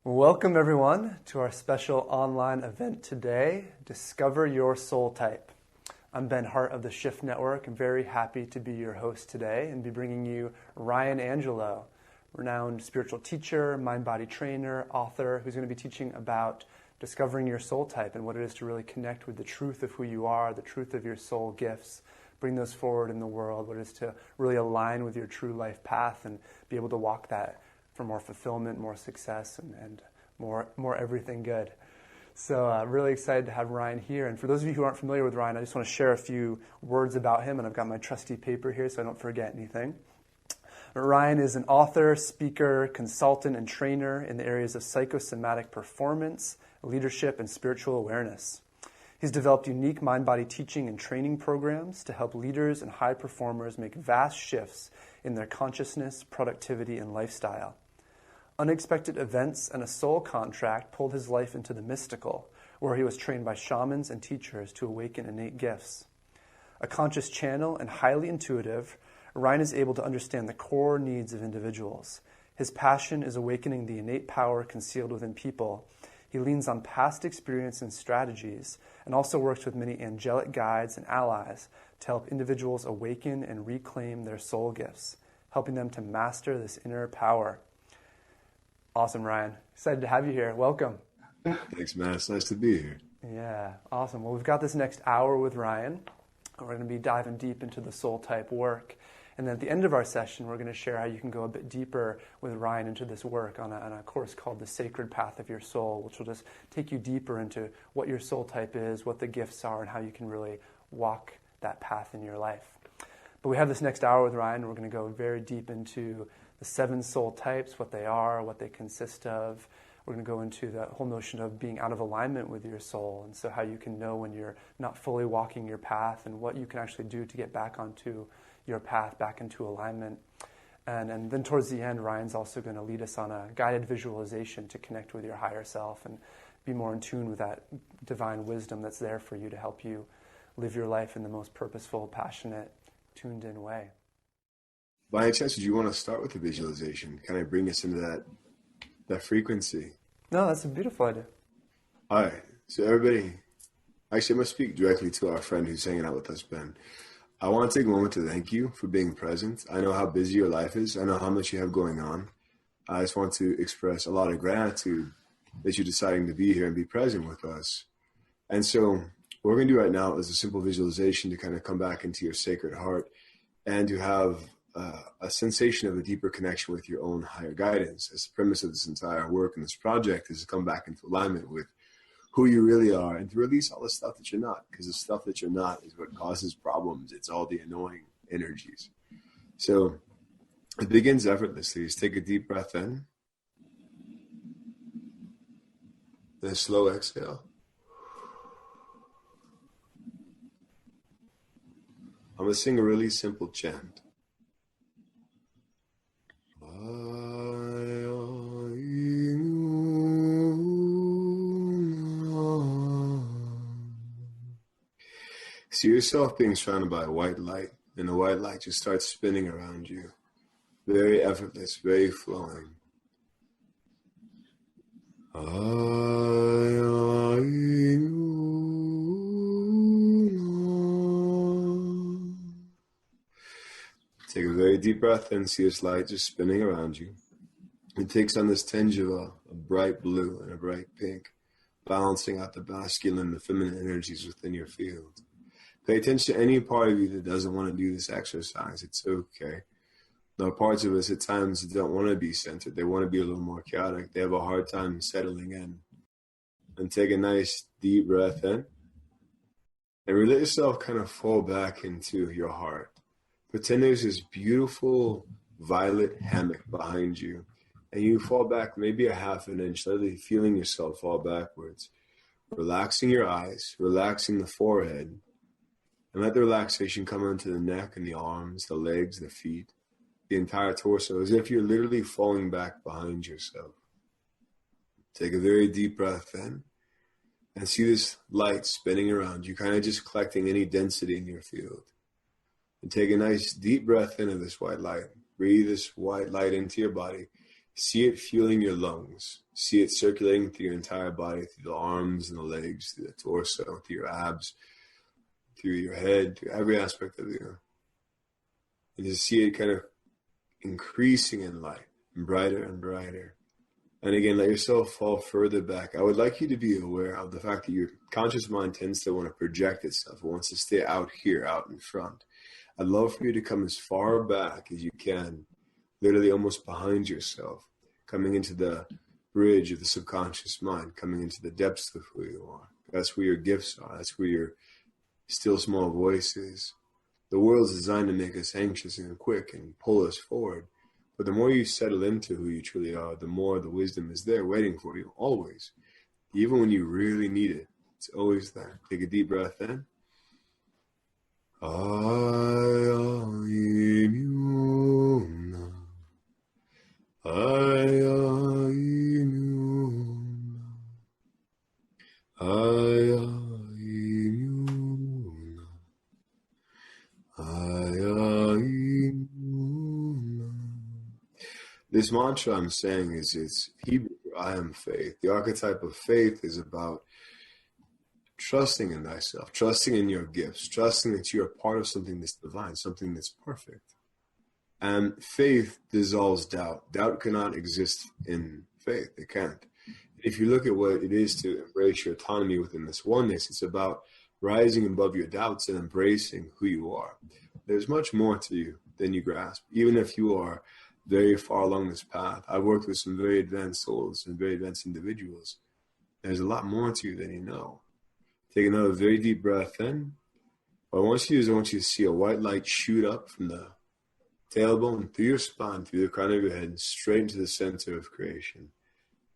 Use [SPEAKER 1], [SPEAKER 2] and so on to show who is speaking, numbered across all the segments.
[SPEAKER 1] Welcome everyone to our special online event today, Discover Your Soul Type. I'm Ben Hart of the Shift Network. I'm very happy to be your host today and be bringing you Ryan Angelo, renowned spiritual teacher, mind-body trainer, author, who's going to be teaching about discovering your soul type and what it is to really connect with the truth of who you are, the truth of your soul gifts, bring those forward in the world, what it is to really align with your true life path and be able to walk that for more fulfillment, more success, and more everything good. So really excited to have Ryan here. And for those of you who aren't familiar with Ryan, I just want to share a few words about him, and I've got my trusty paper here so I don't forget anything. Ryan is an author, speaker, consultant, and trainer in the areas of psychosomatic performance, leadership, and spiritual awareness. He's developed unique mind-body teaching and training programs to help leaders and high performers make vast shifts in their consciousness, productivity, and lifestyle. Unexpected events and a soul contract pulled his life into the mystical, where he was trained by shamans and teachers to awaken innate gifts. A conscious channel and highly intuitive, Ryan is able to understand the core needs of individuals. His passion is awakening the innate power concealed within people. He leans on past experience and strategies, and also works with many angelic guides and allies to help individuals awaken and reclaim their soul gifts, helping them to master this inner power. Awesome, Ryan. Excited to have you here. Welcome.
[SPEAKER 2] Thanks, man. It's nice to be here.
[SPEAKER 1] Yeah, awesome. Well, we've got this next hour with Ryan. We're going to be diving deep into the soul type work. And then at the end of our session, we're going to share how you can go a bit deeper with Ryan into this work on a course called The Sacred Path of Your Soul, which will just take you deeper into what your soul type is, what the gifts are, and how you can really walk that path in your life. But we have this next hour with Ryan, and we're going to go very deep into the 7 soul types, what they are, what they consist of. We're going to go into the whole notion of being out of alignment with your soul, and so how you can know when you're not fully walking your path and what you can actually do to get back onto your path, back into alignment. And then towards the end, Ryan's also going to lead us on a guided visualization to connect with your higher self and be more in tune with that divine wisdom that's there for you to help you live your life in the most purposeful, passionate, tuned-in way.
[SPEAKER 2] By any chance, would you want to start with the visualization? Kind of bring us into that frequency?
[SPEAKER 1] No, that's a beautiful idea.
[SPEAKER 2] All right. So everybody, actually, I'm going to speak directly to our friend who's hanging out with us, Ben. I want to take a moment to thank you for being present. I know how busy your life is. I know how much you have going on. I just want to express a lot of gratitude that you're deciding to be here and be present with us. And so what we're going to do right now is a simple visualization to kind of come back into your sacred heart and to have a sensation of a deeper connection with your own higher guidance. As the premise of this entire work and this project is to come back into alignment with who you really are and to release all the stuff that you're not, because the stuff that you're not is what causes problems. It's all the annoying energies. So it begins effortlessly. Just take a deep breath in. Then a slow exhale. I'm going to sing a really simple chant. See yourself being surrounded by a white light, and the white light just starts spinning around you. Very effortless, very flowing. Take a very deep breath in, see this light just spinning around you. It takes on this tinge of a bright blue and a bright pink, balancing out the masculine and the feminine energies within your field. Pay attention to any part of you that doesn't want to do this exercise. It's okay. There are parts of us at times that don't want to be centered. They want to be a little more chaotic. They have a hard time settling in. And take a nice deep breath in. And let yourself kind of fall back into your heart. Pretend there's this beautiful violet hammock behind you. And you fall back maybe a half an inch, literally feeling yourself fall backwards. Relaxing your eyes, relaxing the forehead. And let the relaxation come onto the neck and the arms, the legs, the feet, the entire torso, as if you're literally falling back behind yourself. Take a very deep breath in and see this light spinning around you, kind of just collecting any density in your field. And take a nice deep breath into this white light. Breathe this white light into your body. See it fueling your lungs. See it circulating through your entire body, through the arms and the legs, through the torso, through your abs, through your head, through every aspect of you. And just see it kind of increasing in light, and brighter. And again, let yourself fall further back. I would like you to be aware of the fact that your conscious mind tends to want to project itself. It wants to stay out here, out in front. I'd love for you to come as far back as you can, literally almost behind yourself, coming into the bridge of the subconscious mind, coming into the depths of who you are. That's where your gifts are. That's where your still small voice is. The world is designed to make us anxious and quick and pull us forward. But the more you settle into who you truly are, the more the wisdom is there waiting for you, always. Even when you really need it, it's always there. Take a deep breath in. I am immune. I am immune. I am immune. I am immune. This mantra I'm saying it's Hebrew for I am faith. The archetype of faith is about trusting in thyself, trusting in your gifts, trusting that you are part of something that's divine, something that's perfect. And faith dissolves doubt. Doubt cannot exist in faith. It can't. If you look at what it is to embrace your autonomy within this oneness, it's about rising above your doubts and embracing who you are. There's much more to you than you grasp, even if you are very far along this path. I've worked with some very advanced souls and very advanced individuals. There's a lot more to you than you know. Take another very deep breath in. What I want you to do is I want you to see a white light shoot up from the tailbone, through your spine, through the crown of your head, straight into the center of creation.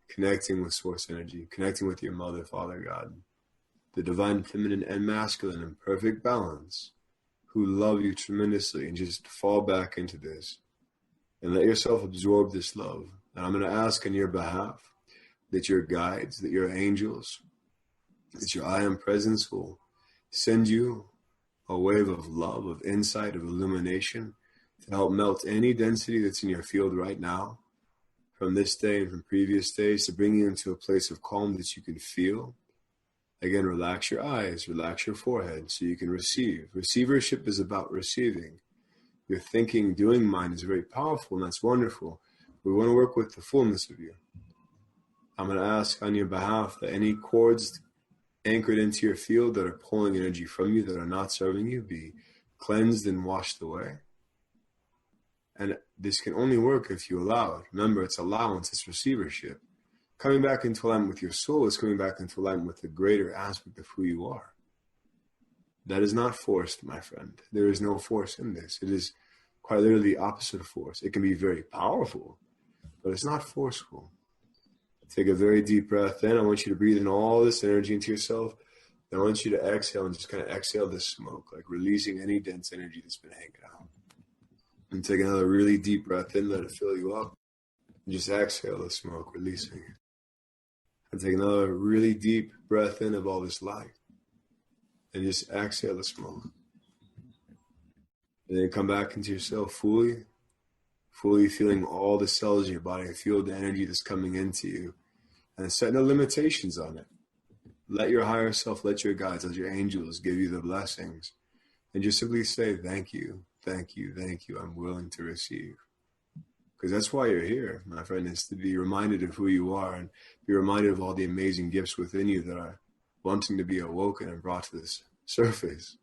[SPEAKER 2] Connecting with source energy, connecting with your mother, Father, God, the divine feminine and masculine in perfect balance, who love you tremendously, and just fall back into this and let yourself absorb this love. And I'm going to ask on your behalf that your guides, that your angels, that your I am presence will send you a wave of love, of insight, of illumination to help melt any density that's in your field right now, from this day and from previous days, to bring you into a place of calm that you can feel. Again, relax your eyes, relax your forehead so you can receive. Receivership is about receiving. Your thinking, doing mind is very powerful, and that's wonderful. We want to work with the fullness of you. I'm going to ask on your behalf that any cords anchored into your field that are pulling energy from you, that are not serving you, be cleansed and washed away. And this can only work if you allow it. Remember, it's allowance, it's receivership. Coming back into alignment with your soul is coming back into alignment with the greater aspect of who you are. That is not forced, my friend. There is no force in this. It is quite literally the opposite of force. It can be very powerful, but it's not forceful. Take a very deep breath in. I want you to breathe in all this energy into yourself. Then I want you to exhale and just kind of exhale this smoke, like releasing any dense energy that's been hanging out. And take another really deep breath in, let it fill you up. And just exhale the smoke, releasing it. And take another really deep breath in of all this light. And just exhale the smoke. And then come back into yourself fully feeling all the cells in your body, feel the energy that's coming into you, and set no limitations on it. Let your higher self, let your guides, let your angels give you the blessings, and just simply say, thank you, thank you, thank you, I'm willing to receive. Because that's why you're here, my friend, is to be reminded of who you are and be reminded of all the amazing gifts within you that are wanting to be awoken and brought to this surface.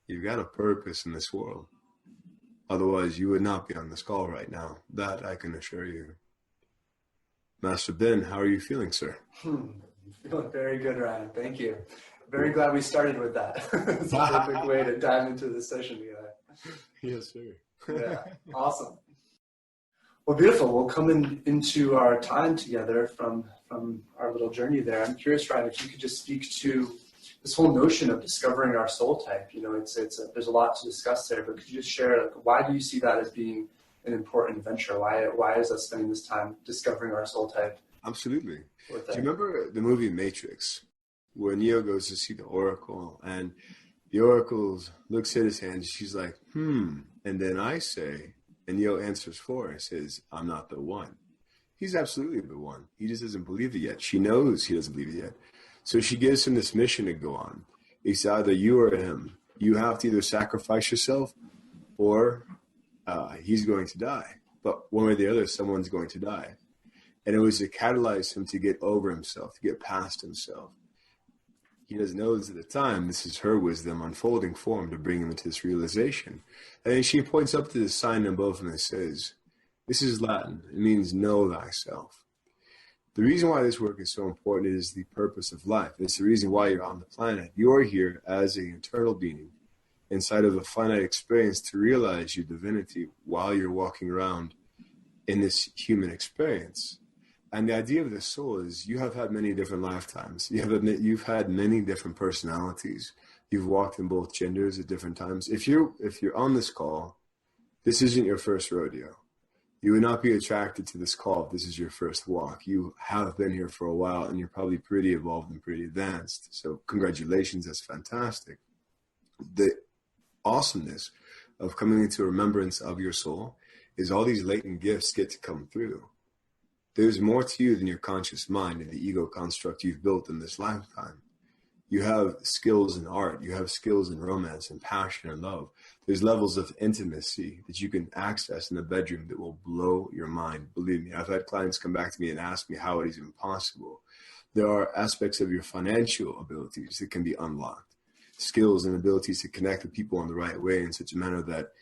[SPEAKER 2] You've got a purpose in this world. Otherwise, you would not be on this call right now. That I can assure you. Master Ben, how are you feeling, sir?
[SPEAKER 1] Feeling very good, Ryan. Thank you. Very glad we started with that. It's a perfect way to dive into the session together.
[SPEAKER 2] Yes, sir.
[SPEAKER 1] Yeah, awesome. Well, beautiful. We'll come into our time together from our little journey there. I'm curious, Ryan, if you could just speak to this whole notion of discovering our soul type. You know, there's a lot to discuss there, but could you just share, like, why do you see that as being an important venture? Why is us spending this time discovering our soul type?
[SPEAKER 2] Absolutely. Do you remember the movie Matrix, where Neo goes to see the Oracle, and the Oracle looks at his hand, she's like, and then I say, and Neo answers for her, says, I'm not the one. He's absolutely the one. He just doesn't believe it yet. She knows he doesn't believe it yet. So she gives him this mission to go on. It's either you or him. You have to either sacrifice yourself or he's going to die. But one way or the other, someone's going to die. And it was to catalyze him to get over himself, to get past himself. He doesn't know this at the time. This is her wisdom unfolding for him to bring him into this realization. And then she points up to the sign above him and says, this is Latin. It means know thyself. The reason why this work is so important is the purpose of life. It's the reason why you're on the planet. You're here as an eternal being inside of a finite experience to realize your divinity while you're walking around in this human experience. And the idea of the soul is you have had many different lifetimes. You've had many different personalities. You've walked in both genders at different times. If you're on this call, this isn't your first rodeo. You would not be attracted to this call if this is your first walk. You have been here for a while, and you're probably pretty evolved and pretty advanced. So congratulations, that's fantastic. The awesomeness of coming into remembrance of your soul is all these latent gifts get to come through. There's more to you than your conscious mind and the ego construct you've built in this lifetime. You have skills in art, you have skills in romance and passion and love. There's levels of intimacy that you can access in the bedroom that will blow your mind. Believe me, I've had clients come back to me and ask me how it is even possible. There are aspects of your financial abilities that can be unlocked. Skills and abilities to connect with people in the right way in such a manner that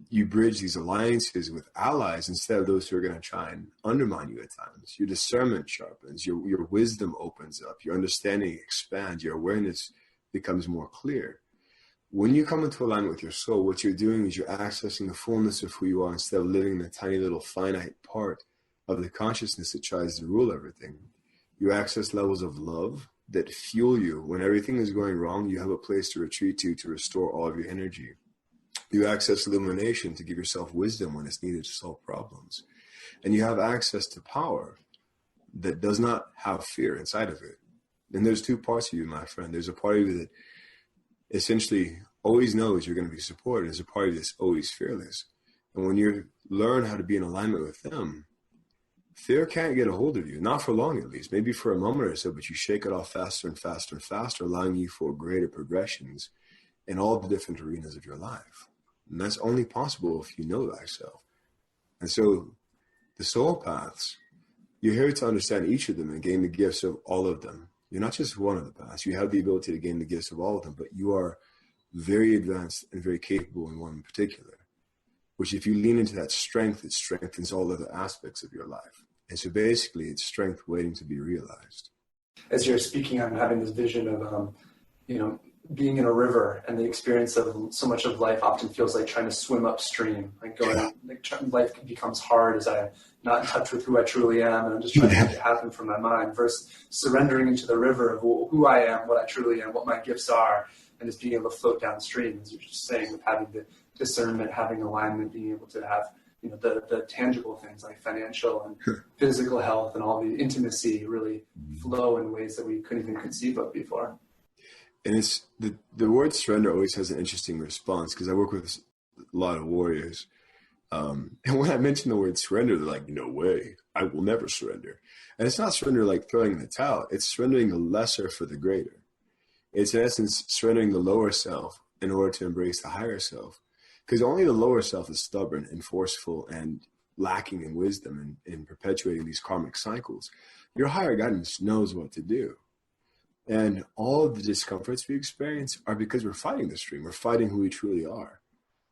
[SPEAKER 2] you bridge these alliances with allies instead of those who are going to try and undermine you at times. Your discernment sharpens, your wisdom opens up, your understanding expands, your awareness becomes more clear. When you come into alignment with your soul, what you're doing is you're accessing the fullness of who you are instead of living in a tiny little finite part of the consciousness that tries to rule everything. You access levels of love that fuel you. When everything is going wrong, you have a place to retreat to restore all of your energy. You access illumination to give yourself wisdom when it's needed to solve problems. And you have access to power that does not have fear inside of it. And there's two parts of you, my friend. There's a part of you that essentially always knows you're going to be supported. There's a part of you that's always fearless. And when you learn how to be in alignment with them, fear can't get a hold of you, not for long at least, maybe for a moment or so, but you shake it off faster and faster and faster, allowing you for greater progressions in all the different arenas of your life. And that's only possible if you know thyself. And so the soul paths, you're here to understand each of them and gain the gifts of all of them. You're not just one of the paths. You have the ability to gain the gifts of all of them, but you are very advanced and very capable in one in particular, which if you lean into that strength, it strengthens all other aspects of your life. And so basically it's strength waiting to be realized.
[SPEAKER 1] As you're speaking, I'm having this vision of, being in a river, and the experience of so much of life often feels like trying to swim upstream, life becomes hard as I'm not in touch with who I truly am, and I'm just trying to make it happen from my mind, versus surrendering into the river of who I am, what I truly am, what my gifts are, and just being able to float downstream, as you're just saying, with having the discernment, having alignment, being able to have the tangible things like financial and physical health and all the intimacy really flow in ways that we couldn't even conceive of before.
[SPEAKER 2] And it's the word surrender always has an interesting response because I work with a lot of warriors. And when I mention the word surrender, they're like, no way, I will never surrender. And it's not surrender like throwing in the towel. It's surrendering the lesser for the greater. It's in essence surrendering the lower self in order to embrace the higher self. Because only the lower self is stubborn and forceful and lacking in wisdom and perpetuating these karmic cycles. Your higher guidance knows what to do. And all of the discomforts we experience are because we're fighting the stream. We're fighting who we truly are.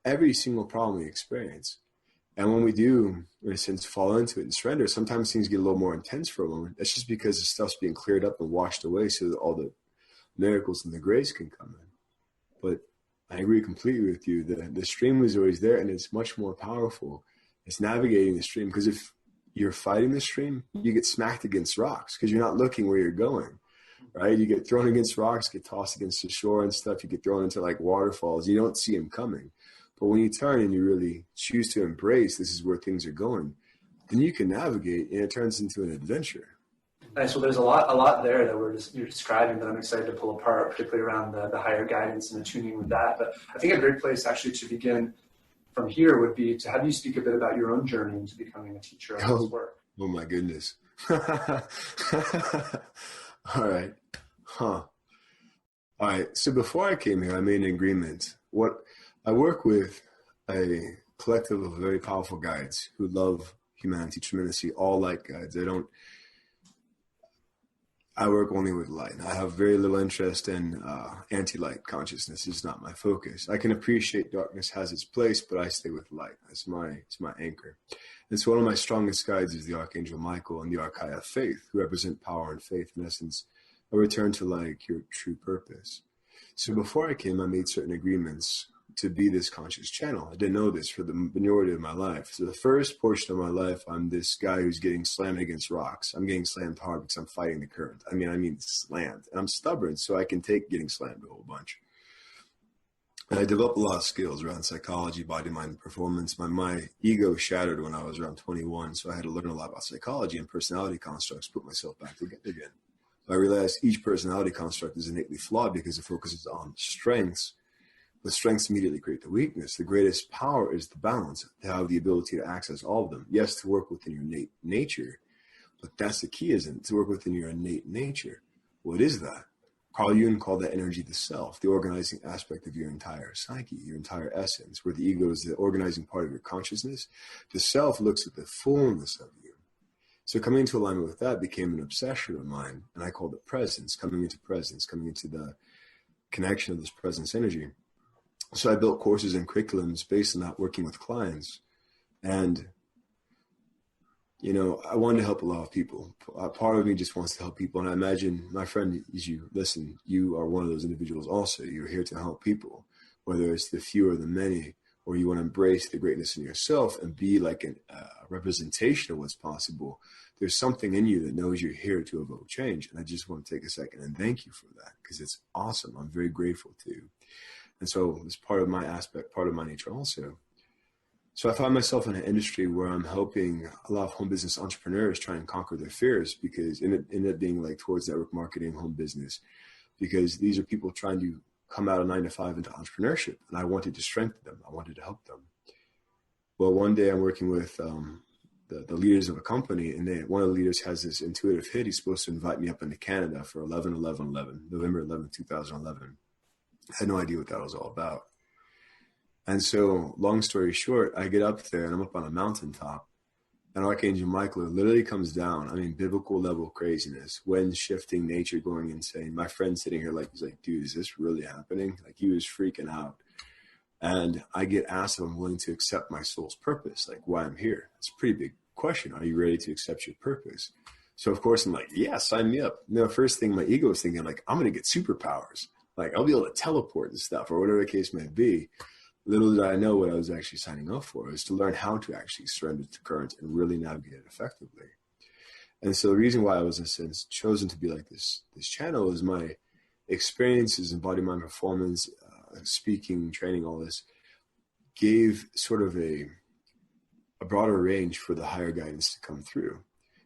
[SPEAKER 2] Every single problem we experience. And when we do, in a sense, fall into it and surrender, sometimes things get a little more intense for a moment. That's just because the stuff's being cleared up and washed away so that all the miracles and the grace can come in. But I agree completely with you. The stream is always there, and it's much more powerful. It's navigating the stream, because if you're fighting the stream, you get smacked against rocks because you're not looking where you're going. Right? You get thrown against rocks, get tossed against the shore and stuff. You get thrown into like waterfalls. You don't see them coming. But when you turn and you really choose to embrace this is where things are going, then you can navigate, and it turns into an adventure.
[SPEAKER 1] Nice. Well, there's a lot there that you're describing that I'm excited to pull apart, particularly around the higher guidance and attuning with that. But I think a great place actually to begin from here would be to have you speak a bit about your own journey into becoming a teacher of this work.
[SPEAKER 2] Oh my goodness. All right. Huh. All right. So before I came here, I made an agreement. What I work with a collective of very powerful guides who love humanity tremendously, all light guides. I work only with light. I have very little interest in anti-light consciousness. It's not my focus. I can appreciate darkness has its place, but I stay with light. It's my anchor. And so one of my strongest guides is the Archangel Michael and the Archai of Faith, who represent power and faith, in essence, a return to like your true purpose. So before I came, I made certain agreements to be this conscious channel. I didn't know this for the majority of my life. So the first portion of my life, I'm this guy who's getting slammed against rocks. I'm getting slammed hard because I'm fighting the current. I mean slammed. And I'm stubborn, so I can take getting slammed a whole bunch. And I developed a lot of skills around psychology, body, mind, and performance. My ego shattered when I was around 21, so I had to learn a lot about psychology and personality constructs, put myself back together again. I realized each personality construct is innately flawed because it focuses on strengths. The strengths immediately create the weakness. The greatest power is the balance, to have the ability to access all of them. Yes, to work within your innate nature, but that's the key, isn't it? To work within your innate nature. What is that? Carl Jung called that energy the self, the organizing aspect of your entire psyche, your entire essence, where the ego is the organizing part of your consciousness. The self looks at the fullness of you. So coming into alignment with that became an obsession of mine, and I called it presence, coming into the connection of this presence energy. So I built courses and curriculums based on that, working with clients. And, you know, I wanted to help a lot of people. Part of me just wants to help people. And I imagine, my friend, as you listen, you are one of those individuals also. You're here to help people, whether it's the few or the many, or you want to embrace the greatness in yourself and be like a representation of what's possible. There's something in you that knows you're here to evoke change. And I just want to take a second and thank you for that, because it's awesome. I'm very grateful to you. And so it's part of my aspect, part of my nature also. So I find myself in an industry where I'm helping a lot of home business entrepreneurs try and conquer their fears, because it ended up being like towards network marketing, home business, because these are people trying to come out of 9 to 5 into entrepreneurship. And I wanted to strengthen them. I wanted to help them. Well, one day I'm working with the leaders of a company, and one of the leaders has this intuitive hit. He's supposed to invite me up into Canada for November 11, 2011. I had no idea what that was all about. And so, long story short, I get up there and I'm up on a mountaintop, and Archangel Michael literally comes down. I mean, biblical level craziness, wind shifting, nature going insane. My friend sitting here he's like, dude, is this really happening? Like, he was freaking out. And I get asked if I'm willing to accept my soul's purpose, like why I'm here. It's a pretty big question. Are you ready to accept your purpose? So of course I'm like, yeah, sign me up. The first thing my ego is thinking, like, I'm going to get superpowers. Like, I'll be able to teleport and stuff, or whatever the case may be. Little did I know what I was actually signing up for is to learn how to actually surrender to current and really navigate it effectively. And so the reason why I was, in a sense, chosen to be like this channel is my experiences in body, mind, performance, speaking, training, all this gave sort of a broader range for the higher guidance to come through.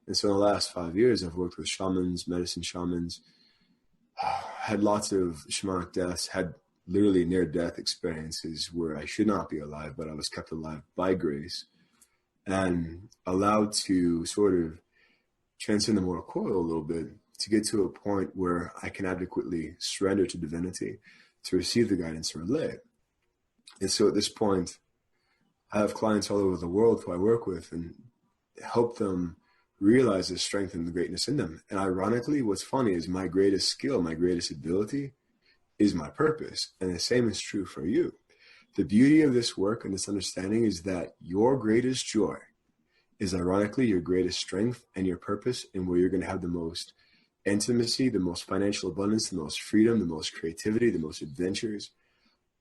[SPEAKER 2] And so in the last 5 years, I've worked with shamans, medicine shamans, had lots of shamanic deaths, had literally near-death experiences where I should not be alive, but I was kept alive by grace and allowed to sort of transcend the mortal coil a little bit to get to a point where I can adequately surrender to divinity to receive the guidance and relay. And so at this point, I have clients all over the world who I work with and help them realize the strength and the greatness in them. And ironically, what's funny is my greatest skill, my greatest ability is my purpose. And the same is true for you. The beauty of this work and this understanding is that your greatest joy is ironically your greatest strength and your purpose, and where you're going to have the most intimacy, the most financial abundance, the most freedom, the most creativity, the most adventures.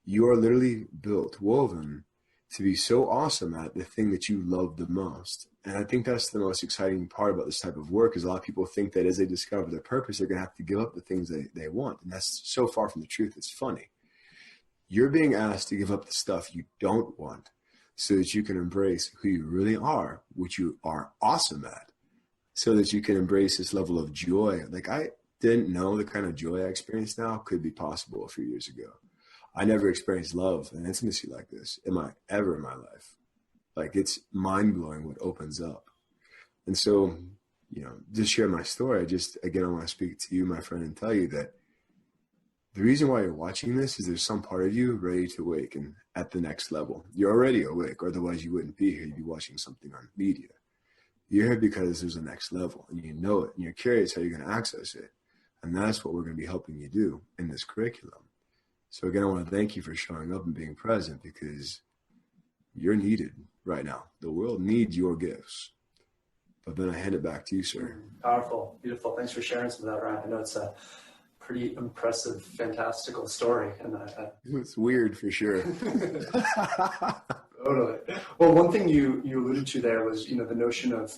[SPEAKER 2] You are literally built, woven to be so awesome at the thing that you love the most. And I think that's the most exciting part about this type of work, is a lot of people think that as they discover their purpose, they're going to have to give up the things they want. And that's so far from the truth. It's funny. You're being asked to give up the stuff you don't want so that you can embrace who you really are, which you are awesome at, so that you can embrace this level of joy. Like, I didn't know the kind of joy I experience now could be possible a few years ago. I never experienced love and intimacy like this ever in my life. Like, it's mind-blowing what opens up. And so, just share my story. Again, I want to speak to you, my friend, and tell you that the reason why you're watching this is there's some part of you ready to awaken at the next level. You're already awake, or otherwise you wouldn't be here. You'd be watching something on media. You're here because there's a next level, and you know it, and you're curious how you're going to access it. And that's what we're going to be helping you do in this curriculum. So again, I want to thank you for showing up and being present, because you're needed right now. The world needs your gifts. But then I hand it back to you, sir.
[SPEAKER 1] Powerful, beautiful. Thanks for sharing some of that, Ryan. I know it's a pretty impressive, fantastical story. And
[SPEAKER 2] it's weird for sure.
[SPEAKER 1] Totally. Well, one thing you alluded to there was, the notion of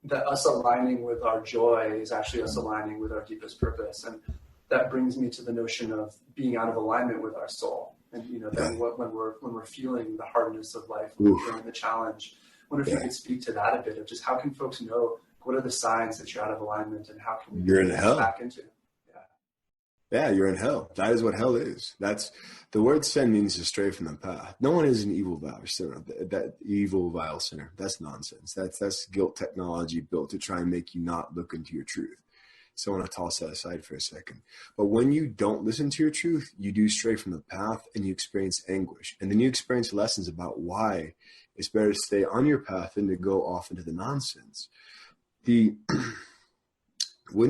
[SPEAKER 1] that us aligning with our joy is actually us aligning with our deepest purpose. And that brings me to the notion of being out of alignment with our soul. And, that when we're feeling the hardness of life, when we're feeling the challenge, I wonder if you could speak to that a bit of just how can folks know what are the signs that you're out of alignment and how can we
[SPEAKER 2] you're in hell
[SPEAKER 1] back into?
[SPEAKER 2] Yeah, you're in hell. That is what hell is. That's the word sin means to stray from the path. No one is an evil vile sinner. That evil vile sinner. That's nonsense. That's guilt technology built to try and make you not look into your truth. So I want to toss that aside for a second. But when you don't listen to your truth, you do stray from the path and you experience anguish. And then you experience lessons about why it's better to stay on your path than to go off into the nonsense. When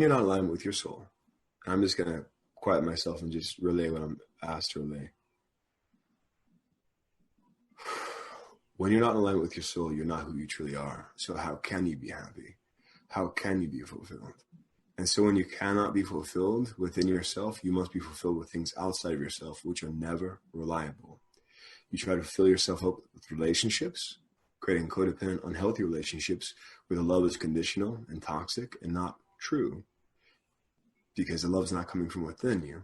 [SPEAKER 2] you're not aligned with your soul, I'm just going to quiet myself and just relay what I'm asked to relay. When you're not in alignment with your soul, you're not who you truly are. So how can you be happy? How can you be fulfilled? And so when you cannot be fulfilled within yourself, you must be fulfilled with things outside of yourself, which are never reliable. You try to fill yourself up with relationships, creating codependent, unhealthy relationships where the love is conditional and toxic and not true, because the love's not coming from within you.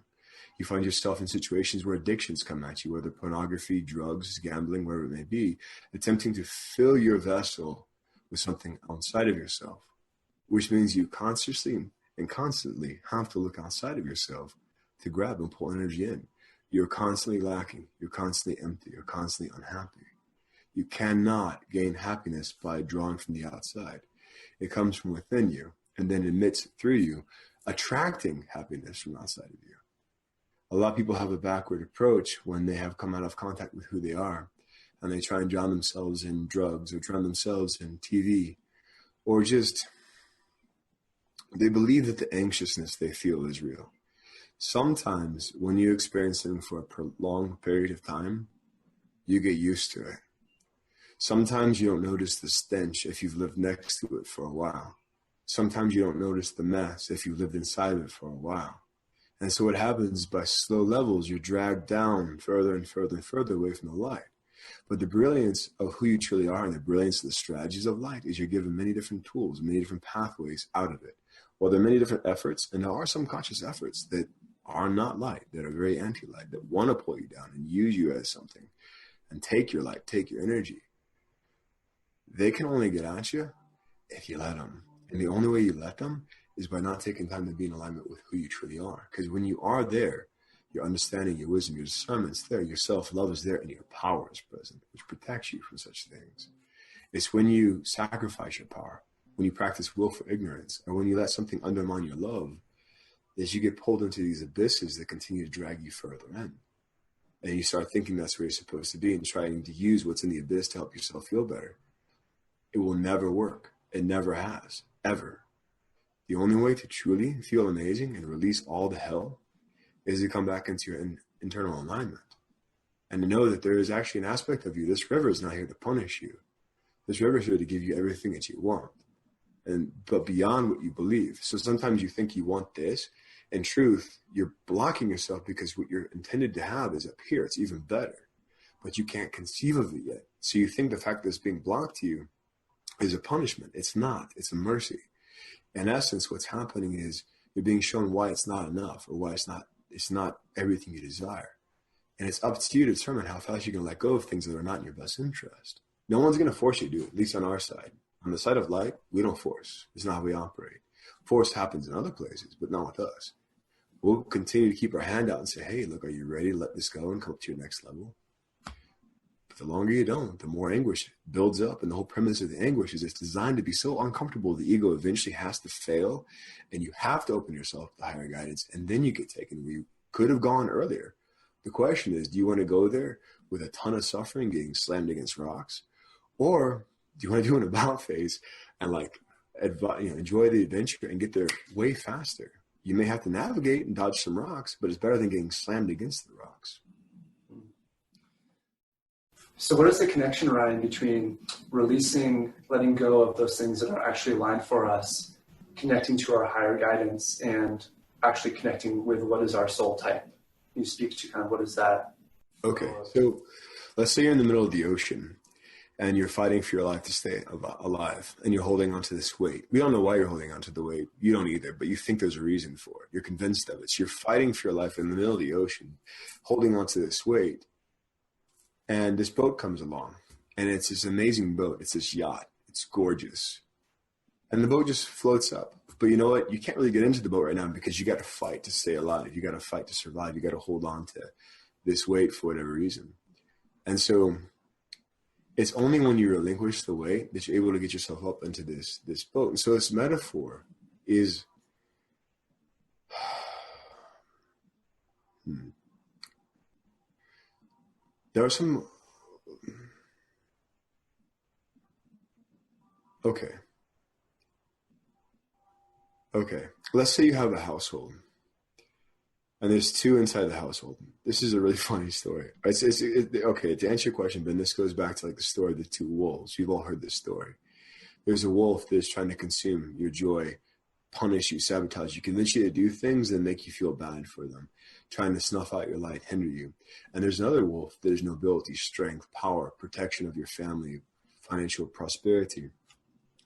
[SPEAKER 2] You find yourself in situations where addictions come at you, whether pornography, drugs, gambling, wherever it may be, attempting to fill your vessel with something outside of yourself, which means you consciously and constantly have to look outside of yourself to grab and pull energy in. You're constantly lacking. You're constantly empty. You're constantly unhappy. You cannot gain happiness by drawing from the outside. It comes from within you and then emits through you, attracting happiness from outside of you. A lot of people have a backward approach when they have come out of contact with who they are, and they try and drown themselves in drugs or drown themselves in TV, or just they believe that the anxiousness they feel is real. Sometimes when you experience something for a prolonged period of time, you get used to it. Sometimes you don't notice the stench if you've lived next to it for a while. Sometimes you don't notice the mess if you've lived inside of it for a while. And so what happens, by slow levels, you're dragged down further and further and further away from the light. But the brilliance of who you truly are and the brilliance of the strategies of light is you're given many different tools, many different pathways out of it. Well, there are many different efforts, and there are some conscious efforts that are not light, that are very anti-light, that want to pull you down and use you as something and take your light, take your energy. They can only get at you if you let them. And the only way you let them is by not taking time to be in alignment with who you truly are. Because when you are there, your understanding, your wisdom, your discernment's there, your self-love is there, and your power is present, which protects you from such things. It's when you sacrifice your power, when you practice willful ignorance, or when you let something undermine your love, that you get pulled into these abysses that continue to drag you further in. And you start thinking that's where you're supposed to be and trying to use what's in the abyss to help yourself feel better. It will never work. It never has, ever. The only way to truly feel amazing and release all the hell is to come back into your internal alignment and to know that there is actually an aspect of you. This river is not here to punish you. This river is here to give you everything that you want, but beyond what you believe. So sometimes you think you want this. In truth, you're blocking yourself because what you're intended to have is up here. It's even better, but you can't conceive of it yet. So you think the fact that it's being blocked to you is a punishment. It's not. It's a mercy. In essence, what's happening is you're being shown why it's not enough, or why it's not everything you desire. And it's up to you to determine how fast you can let go of things that are not in your best interest. No one's going to force you to do it, at least on our side. On the side of light, we don't force. It's not how we operate. Force happens in other places, but not with us. We'll continue to keep our hand out and say, hey, look, are you ready to let this go and come up to your next level? But the longer you don't, the more anguish builds up. And the whole premise of the anguish is it's designed to be so uncomfortable, the ego eventually has to fail, and you have to open yourself to higher guidance, and then you get taken where you could have gone earlier. The question is, do you want to go there with a ton of suffering, getting slammed against rocks? Or do you want to do an about face and enjoy the adventure and get there way faster? You may have to navigate and dodge some rocks, but it's better than getting slammed against the rocks.
[SPEAKER 1] So what is the connection, Ryan, between releasing, letting go of those things that are actually aligned for us, connecting to our higher guidance, and actually connecting with what is our soul type? Can you speak to kind of what is that?
[SPEAKER 2] Okay, so let's say you're in the middle of the ocean and you're fighting for your life to stay alive, and you're holding onto this weight. We don't know why you're holding onto the weight. You don't either, but you think there's a reason for it. You're convinced of it. So you're fighting for your life in the middle of the ocean, holding onto this weight. And this boat comes along, and it's this amazing boat. It's this yacht. It's gorgeous. And the boat just floats up. But you know what? You can't really get into the boat right now because you got to fight to stay alive. You got to fight to survive. You got to hold on to this weight for whatever reason. And so it's only when you relinquish the weight that you're able to get yourself up into this boat. And so this metaphor is there are some, okay. Let's say you have a household and there's two inside the household. This is a really funny story. Okay, to answer your question, Ben, this goes back to like the story of the two wolves. You've all heard this story. There's a wolf that's trying to consume your joy, punish you, sabotage you, convince you to do things that make you feel bad for them, trying to snuff out your light, hinder you. And there's another wolf that is nobility, strength, power, protection of your family, financial prosperity.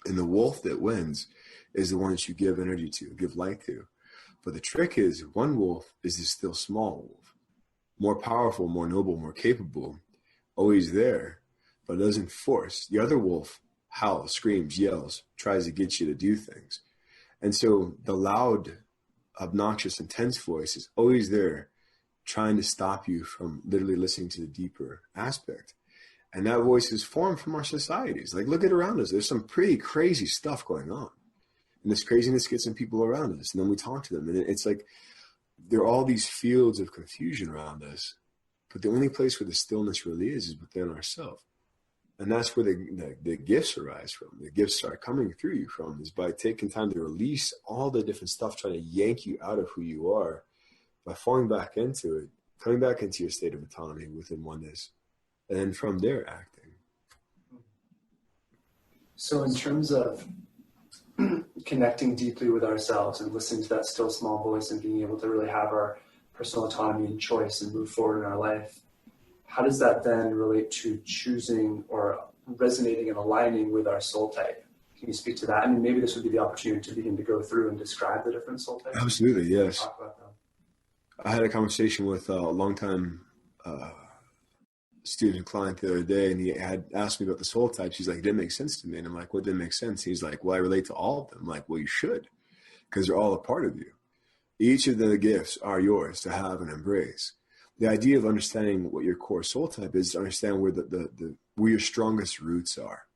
[SPEAKER 2] And the wolf that wins is the one that you give energy to, give light to. But the trick is, one wolf is this still small wolf, more powerful, more noble, more capable, always there, but doesn't force. The other wolf howls, screams, yells, tries to get you to do things. And so the loud, obnoxious, intense voice is always there, trying to stop you from literally listening to the deeper aspect. And that voice is formed from our societies. Like, look at around us. There's some pretty crazy stuff going on. And this craziness gets in people around us. And then we talk to them. And it's like there are all these fields of confusion around us. But the only place where the stillness really is within ourselves. And that's where the gifts arise from. The gifts start coming through you from is by taking time to release all the different stuff trying to yank you out of who you are, by falling back into it, coming back into your state of autonomy within oneness, and then from there acting.
[SPEAKER 1] So in terms of connecting deeply with ourselves and listening to that still small voice and being able to really have our personal autonomy and choice and move forward in our life, how does that then relate to choosing or resonating and aligning with our soul type? Can you speak to that? I mean, maybe this would be the opportunity to begin to go through and describe the different soul types.
[SPEAKER 2] Absolutely, yes.
[SPEAKER 1] Talk about them.
[SPEAKER 2] I had a conversation with a longtime student client the other day, and he had asked me about the soul types. He's like, it didn't make sense to me. And I'm like, what didn't make sense? He's like, well, I relate to all of them. I'm like, well, you should, because they're all a part of you. Each of the gifts are yours to have and embrace. The idea of understanding what your core soul type is to understand where where your strongest roots are.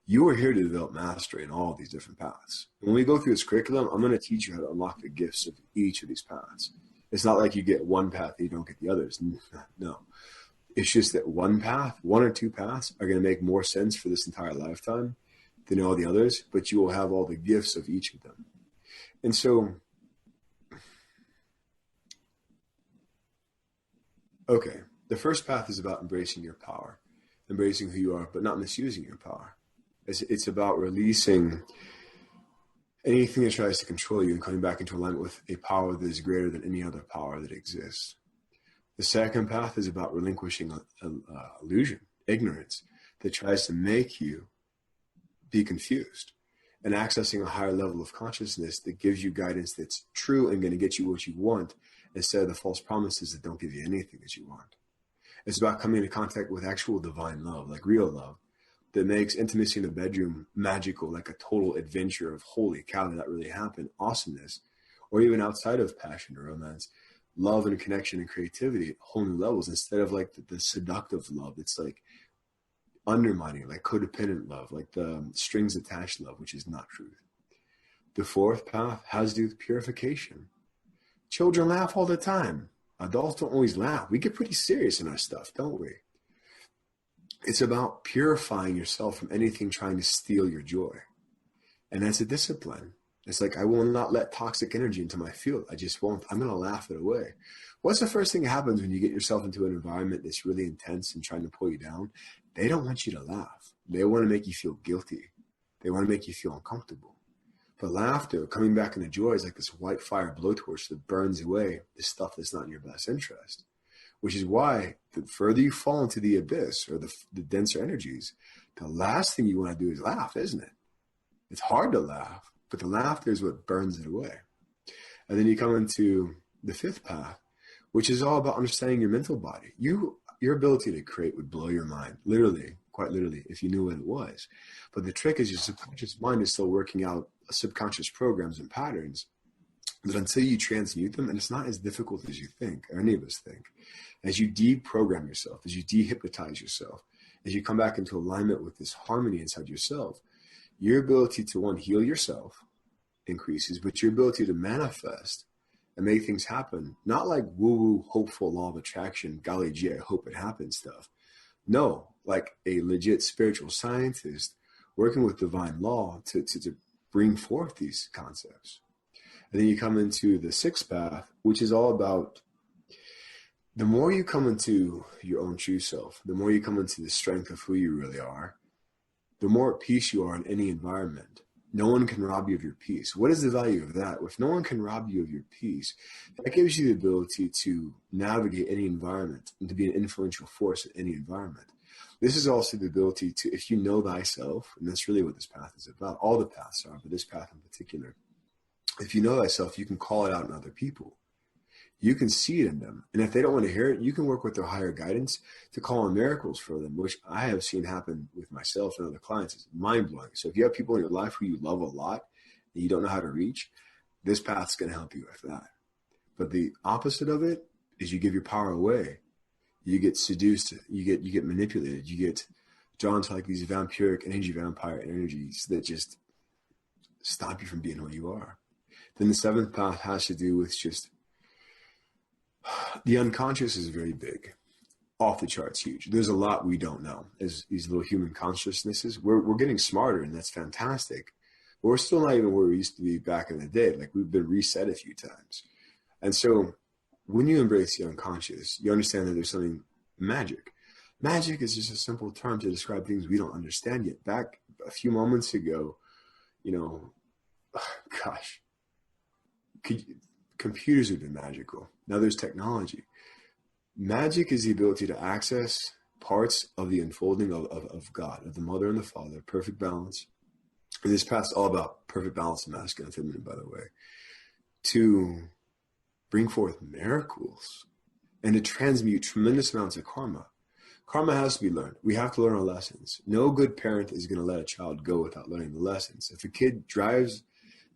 [SPEAKER 2] You are here to develop mastery in all of these different paths. When we go through this curriculum, I'm going to teach you how to unlock the gifts of each of these paths. It's not like you get one path and you don't get the others. No. It's just that one path, one or two paths are going to make more sense for this entire lifetime than all the others, but you will have all the gifts of each of them. And so, okay, the first path is about embracing your power, embracing who you are, but not misusing your power. It's about releasing anything that tries to control you and coming back into alignment with a power that is greater than any other power that exists. The second path is about relinquishing illusion, ignorance, that tries to make you be confused and accessing a higher level of consciousness that gives you guidance that's true and going to get you what you want instead of the false promises that don't give you anything that you want. It's about coming into contact with actual divine love, like real love, that makes intimacy in the bedroom magical, like a total adventure of holy cow, did that really happen? Awesomeness. Or even outside of passion or romance, love and connection and creativity at whole new levels instead of like the seductive love. It's like undermining, like codependent love, like the strings attached love, which is not truth. The fourth path has to do with purification. Children laugh all the time. Adults don't always laugh. We get pretty serious in our stuff, don't we? It's about purifying yourself from anything trying to steal your joy. And that's a discipline. It's like, I will not let toxic energy into my field. I just won't. I'm going to laugh it away. What's the first thing that happens when you get yourself into an environment that's really intense and trying to pull you down? They don't want you to laugh. They want to make you feel guilty. They want to make you feel uncomfortable. But laughter, coming back into joy, is like this white fire blowtorch that burns away the stuff that's not in your best interest. Which is why the further you fall into the abyss or the denser energies, the last thing you want to do is laugh, isn't it? It's hard to laugh, but the laughter is what burns it away. And then you come into the fifth path, which is all about understanding your mental body. Your ability to create would blow your mind, literally, quite literally, if you knew what it was. But the trick is your subconscious mind is still working out subconscious programs and patterns that until you transmute them, and it's not as difficult as you think, or any of us think, as you deprogram yourself, as you dehypnotize yourself, as you come back into alignment with this harmony inside yourself, your ability to, one, heal yourself increases, but your ability to manifest and make things happen, not like woo-woo, hopeful law of attraction, golly gee, I hope it happens stuff. No, like a legit spiritual scientist working with divine law to bring forth these concepts. And then you come into the sixth path, which is all about the more you come into your own true self, the more you come into the strength of who you really are, the more at peace you are in any environment. No one can rob you of your peace. What is the value of that? If no one can rob you of your peace, that gives you the ability to navigate any environment and to be an influential force in any environment. This is also the ability to, if you know thyself, and that's really what this path is about. All the paths are, but this path in particular. If you know thyself, you can call it out in other people. You can see it in them. And if they don't want to hear it, you can work with their higher guidance to call on miracles for them, which I have seen happen with myself and other clients. It's mind-blowing. So if you have people in your life who you love a lot and you don't know how to reach, this path is going to help you with that. But the opposite of it is you give your power away. You get seduced. You get manipulated. You get drawn to like these vampiric energy, vampire energies that just stop you from being who you are. Then the seventh path has to do with just the unconscious is very big, off the charts huge. There's a lot we don't know as these little human consciousnesses. We're getting smarter, and that's fantastic. But we're still not even where we used to be back in the day. Like we've been reset a few times. And so when you embrace the unconscious, you understand that there's something magic. Magic is just a simple term to describe things we don't understand yet. Back a few moments ago, computers have been magical. Now there's technology. Magic is the ability to access parts of the unfolding of God, of the Mother and the Father, perfect balance. And this path is all about perfect balance of masculine and feminine, by the way, to bring forth miracles and to transmute tremendous amounts of karma. Karma has to be learned. We have to learn our lessons. No good parent is going to let a child go without learning the lessons. If a kid drives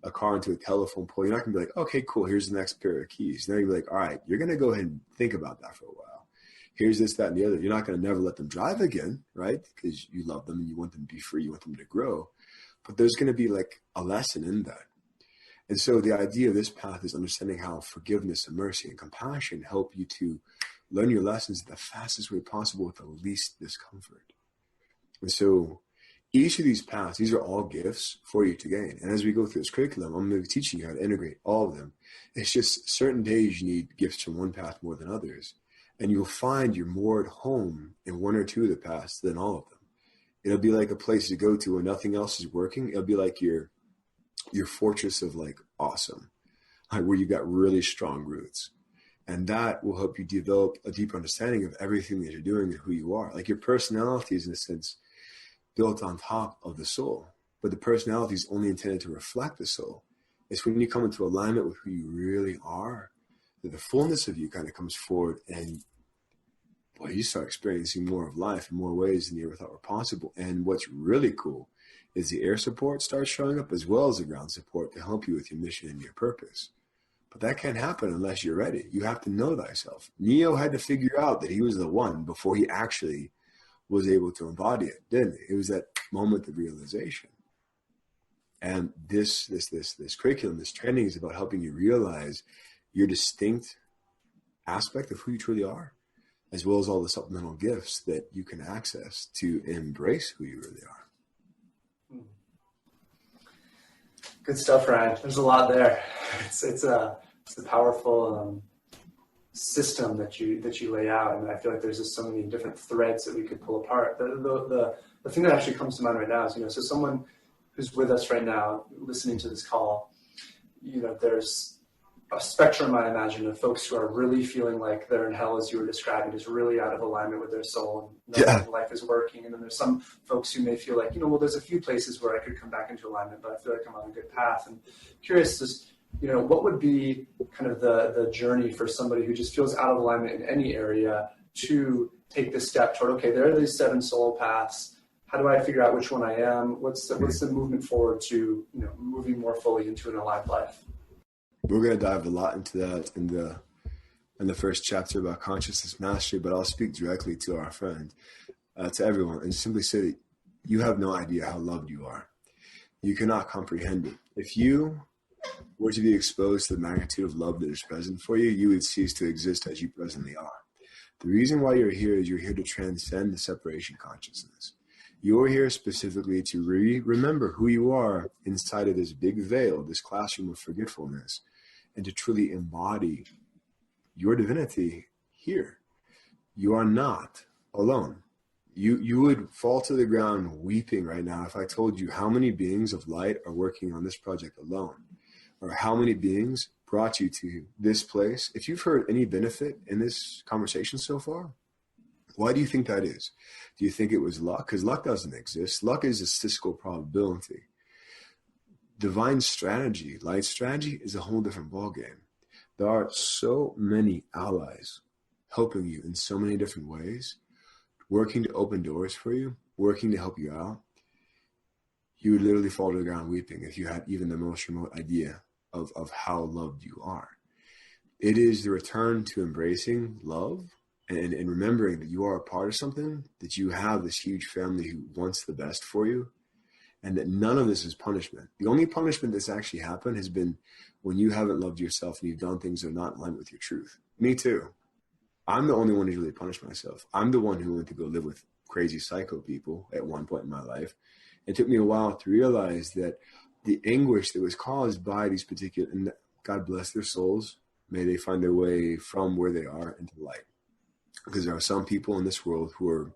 [SPEAKER 2] a car into a telephone pole, you're not going to be like, okay, cool, here's the next pair of keys. Now you're like, all right, you're going to go ahead and think about that for a while. Here's this, that, and the other. You're not going to never let them drive again, right? Because you love them and you want them to be free. You want them to grow. But there's going to be like a lesson in that. And so the idea of this path is understanding how forgiveness and mercy and compassion help you to learn your lessons the fastest way possible with the least discomfort. And so each of these paths, these are all gifts for you to gain. And as we go through this curriculum, I'm going to be teaching you how to integrate all of them. It's just certain days you need gifts from one path more than others. And you'll find you're more at home in one or two of the paths than all of them. It'll be like a place to go to when nothing else is working. It'll be like your fortress of like awesome, like where you got really strong roots. And that will help you develop a deeper understanding of everything that you're doing and who you are. Like your personality is in a sense built on top of the soul, but the personality is only intended to reflect the soul. It's when you come into alignment with who you really are that the fullness of you kind of comes forward, and boy, you start experiencing more of life in more ways than you ever thought were possible. And what's really cool is the air support starts showing up as well as the ground support to help you with your mission and your purpose. But that can't happen unless you're ready. You have to know thyself. Neo had to figure out that he was the one before he actually was able to embody it, didn't he? It was that moment of realization. And this curriculum, this training is about helping you realize your distinct aspect of who you truly are, as well as all the supplemental gifts that you can access to embrace who you really are.
[SPEAKER 1] Good stuff, Ryan. There's a lot there. It's a powerful system that you lay out, and I feel like there's just so many different threads that we could pull apart. The thing that actually comes to mind right now is, so someone who's with us right now, listening to this call, there's a spectrum, I imagine, of folks who are really feeling like they're in hell, as you were describing, just really out of alignment with their soul and nothing in life is working. And then there's some folks who may feel like, well, there's a few places where I could come back into alignment, but I feel like I'm on a good path. And curious, just, what would be kind of the journey for somebody who just feels out of alignment in any area to take this step toward, okay, there are these 7 soul paths. How do I figure out which one I am? What's the movement forward to, moving more fully into an alive life?
[SPEAKER 2] We're going to dive a lot into that in the first chapter about consciousness mastery, but I'll speak directly to our friend, to everyone, and simply say that you have no idea how loved you are. You cannot comprehend it. If you were to be exposed to the magnitude of love that is present for you, you would cease to exist as you presently are. The reason why you're here is you're here to transcend the separation consciousness. You're here specifically to remember who you are inside of this big veil, this classroom of forgetfulness, and to truly embody your divinity here. You are not alone. You would fall to the ground weeping right now if I told you how many beings of light are working on this project alone, or how many beings brought you to this place. If you've heard any benefit in this conversation so far, why do you think that is? Do you think it was luck? Because luck doesn't exist. Luck is a statistical probability. Divine strategy, light strategy, is a whole different ballgame. There are so many allies helping you in so many different ways, working to open doors for you, working to help you out. You would literally fall to the ground weeping if you had even the most remote idea of how loved you are. It is the return to embracing love and remembering that you are a part of something, that you have this huge family who wants the best for you, and that none of this is punishment. The only punishment that's actually happened has been when you haven't loved yourself and you've done things that are not in line with your truth. Me too. I'm the only one who's really punished myself. I'm the one who went to go live with crazy psycho people at one point in my life. It took me a while to realize that the anguish that was caused by these particular, and God bless their souls, may they find their way from where they are into light. Because there are some people in this world who are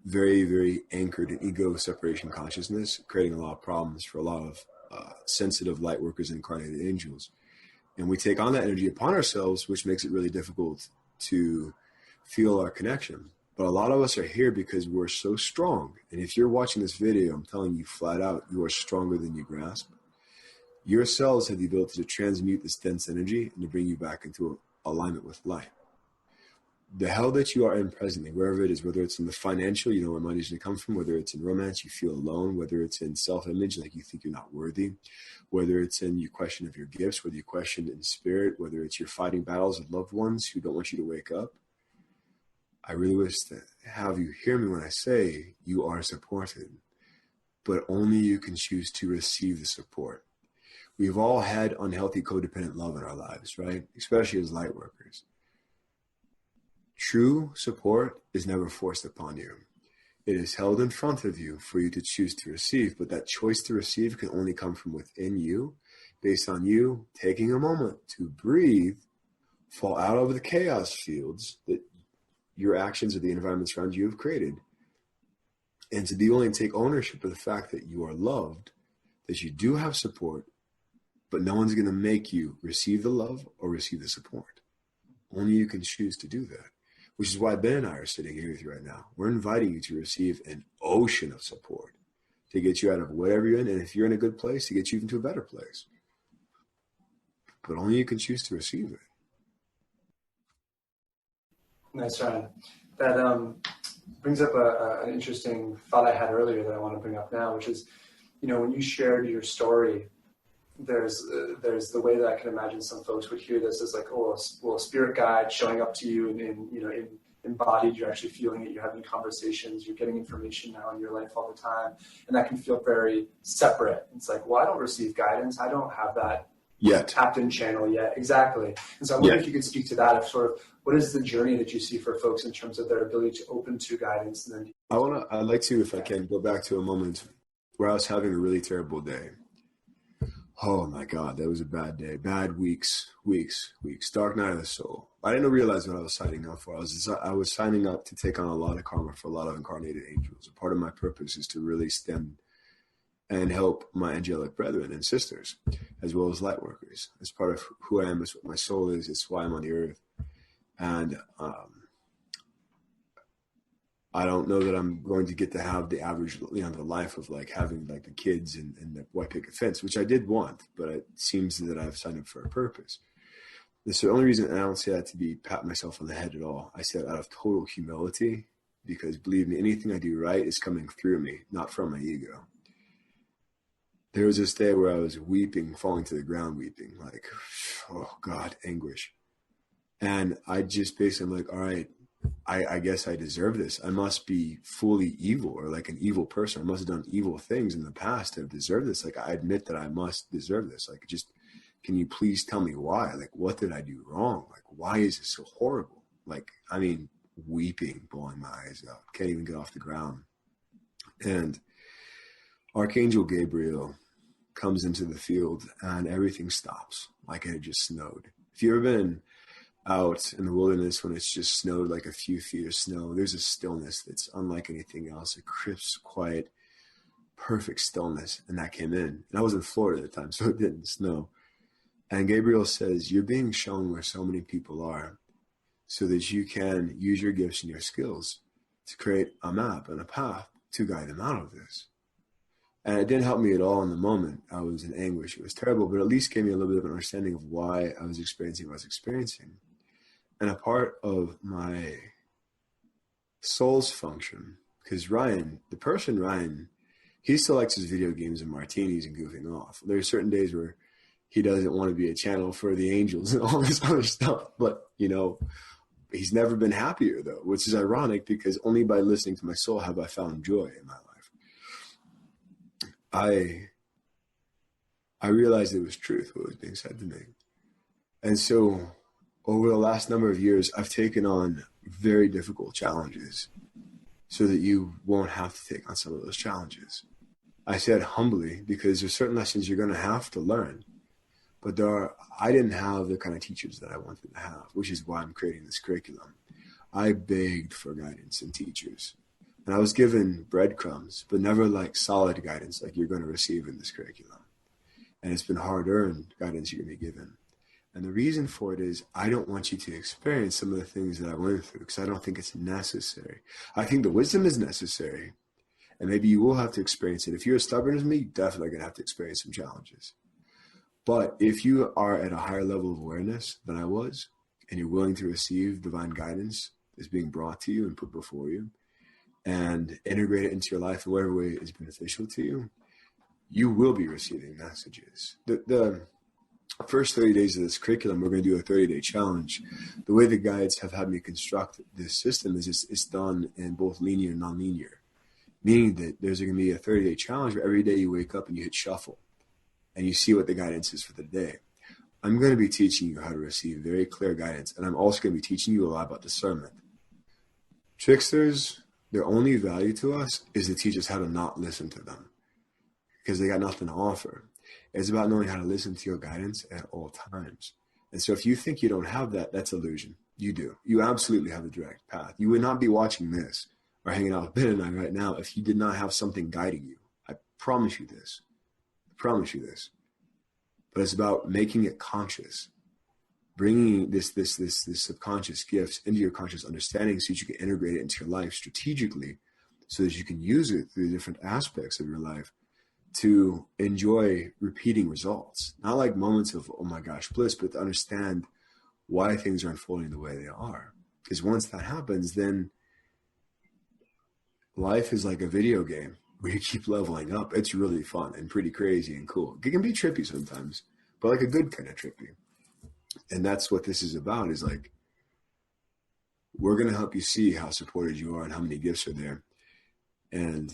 [SPEAKER 2] very, very anchored in ego separation consciousness, creating a lot of problems for a lot of sensitive light workers and incarnated angels. And we take on that energy upon ourselves, which makes it really difficult to feel our connection. But a lot of us are here because we're so strong. And if you're watching this video, I'm telling you flat out, you are stronger than you grasp. Your cells have the ability to transmute this dense energy and to bring you back into alignment with light. The hell that you are in presently, wherever it is, whether it's in the financial, you know where money's going to come from, whether it's in romance, you feel alone, whether it's in self-image, like you think you're not worthy, whether it's in your question of your gifts, whether you question in spirit, whether it's you're fighting battles with loved ones who don't want you to wake up. I really wish to have you hear me when I say you are supported, but only you can choose to receive the support. We've all had unhealthy codependent love in our lives, right? Especially as light workers. True support is never forced upon you. It is held in front of you for you to choose to receive, but that choice to receive can only come from within you, based on you taking a moment to breathe, fall out of the chaos fields that your actions or the environments around you have created, and to be willing to take ownership of the fact that you are loved, that you do have support, but no one's going to make you receive the love or receive the support. Only you can choose to do that. Which is why Ben and I are sitting here with you right now. We're inviting you to receive an ocean of support to get you out of whatever you're in, and if you're in a good place, to get you into a better place. But only you can choose to receive it.
[SPEAKER 1] Nice, Ryan. That brings up an interesting thought I had earlier that I want to bring up now, which is, when you shared your story, there's the way that I can imagine some folks would hear this as like, a spirit guide showing up to you in embodied, you're actually feeling it, you're having conversations, you're getting information now in your life all the time. And that can feel very separate. It's like, well, I don't receive guidance. I don't have that tapped in channel yet. Exactly. And so I wonder if you could speak to that, of sort of what is the journey that you see for folks in terms of their ability to open to guidance? And then
[SPEAKER 2] I'd like to, if I can, go back to a moment where I was having a really terrible day. Oh my God, that was a bad day. Bad weeks. Dark night of the soul. I didn't realize what I was signing up for. I was signing up to take on a lot of karma for a lot of incarnated angels. A part of my purpose is to really stem and help my angelic brethren and sisters, as well as light workers. It's part of who I am. It's what my soul is. It's why I'm on the earth. And I don't know that I'm going to get to have the average, the life of like having like the kids and the white picket fence, which I did want, but it seems that I've signed up for a purpose. That's the only reason, and I don't say that to be pat myself on the head at all. I say it out of total humility, because believe me, anything I do right is coming through me, not from my ego. There was this day where I was weeping, falling to the ground, weeping, like, oh God, anguish. And I just basically, I'm like, all right, I guess I deserve this. I must be fully evil, or like an evil person. I must have done evil things in the past to have deserved this. Like, I admit that I must deserve this. Like, just, can you please tell me why? Like, what did I do wrong? Like, why is this so horrible? Like, I mean, weeping, bawling my eyes out. Can't even get off the ground. And Archangel Gabriel comes into the field and everything stops, like it had just snowed. If you've ever been out in the wilderness when it's just snowed like a few feet of snow, there's a stillness that's unlike anything else. A crisp, quiet, perfect stillness. And that came in. And I was in Florida at the time, so it didn't snow. And Gabriel says, you're being shown where so many people are so that you can use your gifts and your skills to create a map and a path to guide them out of this. And it didn't help me at all in the moment. I was in anguish. It was terrible, but at least gave me a little bit of an understanding of why I was experiencing what I was experiencing. And a part of my soul's function, because Ryan, the person Ryan, he still likes his video games and martinis and goofing off. There are certain days where he doesn't want to be a channel for the angels and all this other stuff. But, he's never been happier, though, which is ironic because only by listening to my soul have I found joy in my life. I realized it was truth, what was being said to me. And so over the last number of years, I've taken on very difficult challenges so that you won't have to take on some of those challenges. I said humbly because there's certain lessons you're going to have to learn. But I didn't have the kind of teachers that I wanted to have, which is why I'm creating this curriculum. I begged for guidance and teachers. And I was given breadcrumbs, but never like solid guidance like you're going to receive in this curriculum. And it's been hard-earned guidance you're going to be given. And the reason for it is I don't want you to experience some of the things that I went through because I don't think it's necessary. I think the wisdom is necessary, and maybe you will have to experience it. If you're as stubborn as me, you're definitely going to have to experience some challenges. But if you are at a higher level of awareness than I was, and you're willing to receive divine guidance that's being brought to you and put before you, and integrate it into your life in whatever way is beneficial to you, you will be receiving messages. The first 30 days of this curriculum, we're going to do a 30-day challenge. The way the guides have had me construct this system is it's done in both linear and nonlinear, meaning that there's going to be a 30-day challenge where every day you wake up and you hit shuffle and you see what the guidance is for the day. I'm going to be teaching you how to receive very clear guidance, and I'm also going to be teaching you a lot about discernment. Tricksters, their only value to us is to teach us how to not listen to them because they got nothing to offer. It's about knowing how to listen to your guidance at all times. And so if you think you don't have that, that's illusion. You do. You absolutely have a direct path. You would not be watching this or hanging out with Ben and I right now if you did not have something guiding you. I promise you this. I promise you this. But it's about making it conscious, bringing this subconscious gifts into your conscious understanding so that you can integrate it into your life strategically so that you can use it through different aspects of your life to enjoy repeating results. Not like moments of, oh my gosh, bliss, but to understand why things are unfolding the way they are. Because once that happens, then life is like a video game where you keep leveling up. It's really fun and pretty crazy and cool. It can be trippy sometimes, but like a good kind of trippy. And that's what this is about, is like we're going to help you see how supported you are and how many gifts are there. And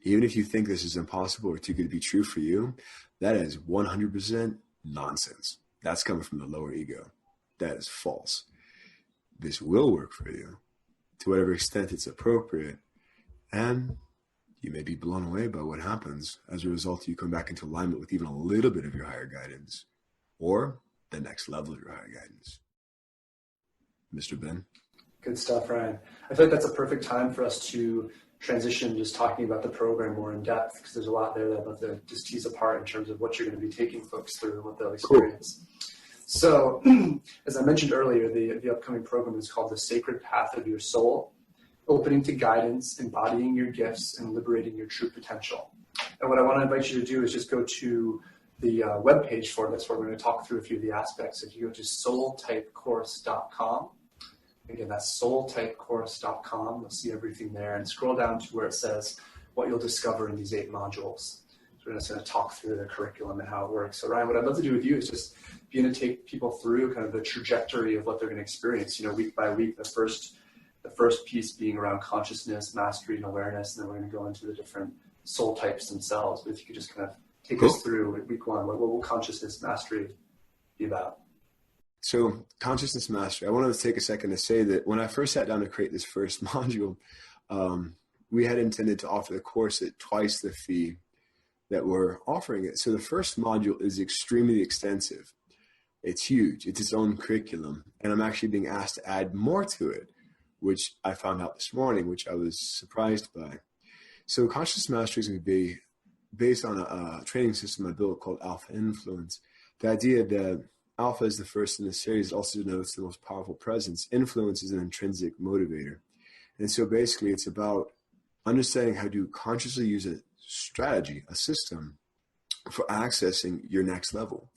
[SPEAKER 2] even if you think this is impossible or too good to be true for you, that is 100% nonsense. That's coming from the lower ego. That is false. This will work for you to whatever extent it's appropriate. And you may be blown away by what happens as a result. You come back into alignment with even a little bit of your higher guidance or the next level of your higher guidance. Mr. Ben?
[SPEAKER 1] Good stuff, Ryan. I feel like that's a perfect time for us to transition just talking about the program more in depth, because there's a lot there that I'd love to just tease apart in terms of what you're going to be taking folks through and what they'll experience. Cool. So, as I mentioned earlier, the upcoming program is called The Sacred Path of Your Soul, Opening to Guidance, Embodying Your Gifts, and Liberating Your True Potential. And what I want to invite you to do is just go to the webpage for this, where we're going to talk through a few of the aspects. If you go to soultypecourse.com, again, that's soultypecourse.com. You'll see everything there, and scroll down to where it says what you'll discover in these 8 modules. So we're just going to talk through the curriculum and how it works. So Ryan, what I'd love to do with you is just begin to take people through kind of the trajectory of what they're going to experience, week by week. The first piece being around consciousness, mastery, and awareness, and then we're going to go into the different soul types themselves. But if you could just kind of take us through week 1, what will consciousness mastery be about?
[SPEAKER 2] So consciousness mastery, I wanted to take a second to say that when I first sat down to create this first module, we had intended to offer the course at twice the fee that we're offering it. So the first module is extremely extensive. It's huge. It's its own curriculum. And I'm actually being asked to add more to it, which I found out this morning, which I was surprised by. So consciousness mastery is going to be based on a training system I built called Alpha Influence. The idea that Alpha is the first in the series also denotes the most powerful presence. Influence is an intrinsic motivator. And so basically it's about understanding how to consciously use a strategy, a system for accessing your next level.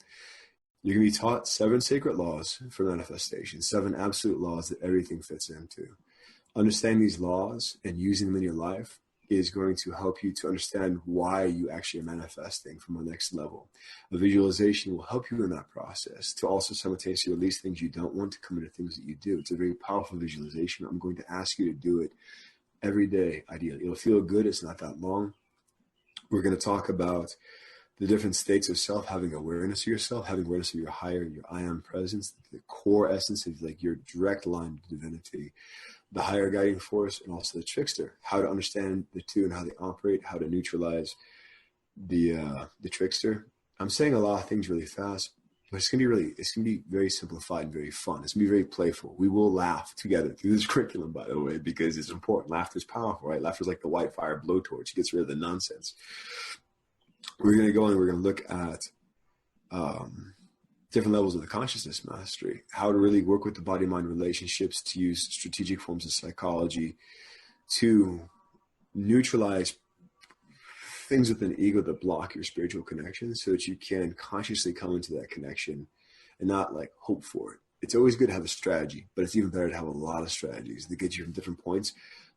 [SPEAKER 2] You're going to be taught 7 sacred laws for manifestation, 7 absolute laws that everything fits into. Understanding these laws and using them in your life is going to help you to understand why you actually are manifesting from a next level. A visualization will help you in that process to also simultaneously release things you don't want to come into things that you do. It's a very powerful visualization. I'm going to ask you to do it every day, ideally. It'll feel good. It's not that long. We're going to talk about the different states of self, having awareness of yourself, having awareness of your higher, your I am presence, the core essence of like your direct line to divinity, the higher guiding force, and also the trickster, how to understand the two and how they operate, how to neutralize the trickster. I'm saying a lot of things really fast, but it's going to be very simplified and very fun. It's going to be very playful. We will laugh together through this curriculum, by the way, because it's important. Laughter is powerful, right? Laughter is like the white fire blowtorch. It gets rid of the nonsense. We're going to go and we're going to look at different levels of the consciousness mastery, how to really work with the body-mind relationships, to use strategic forms of psychology to neutralize things within ego that block your spiritual connection so that you can consciously come into that connection and not like hope for it. It's always good to have a strategy, but it's even better to have a lot of strategies that get you from different points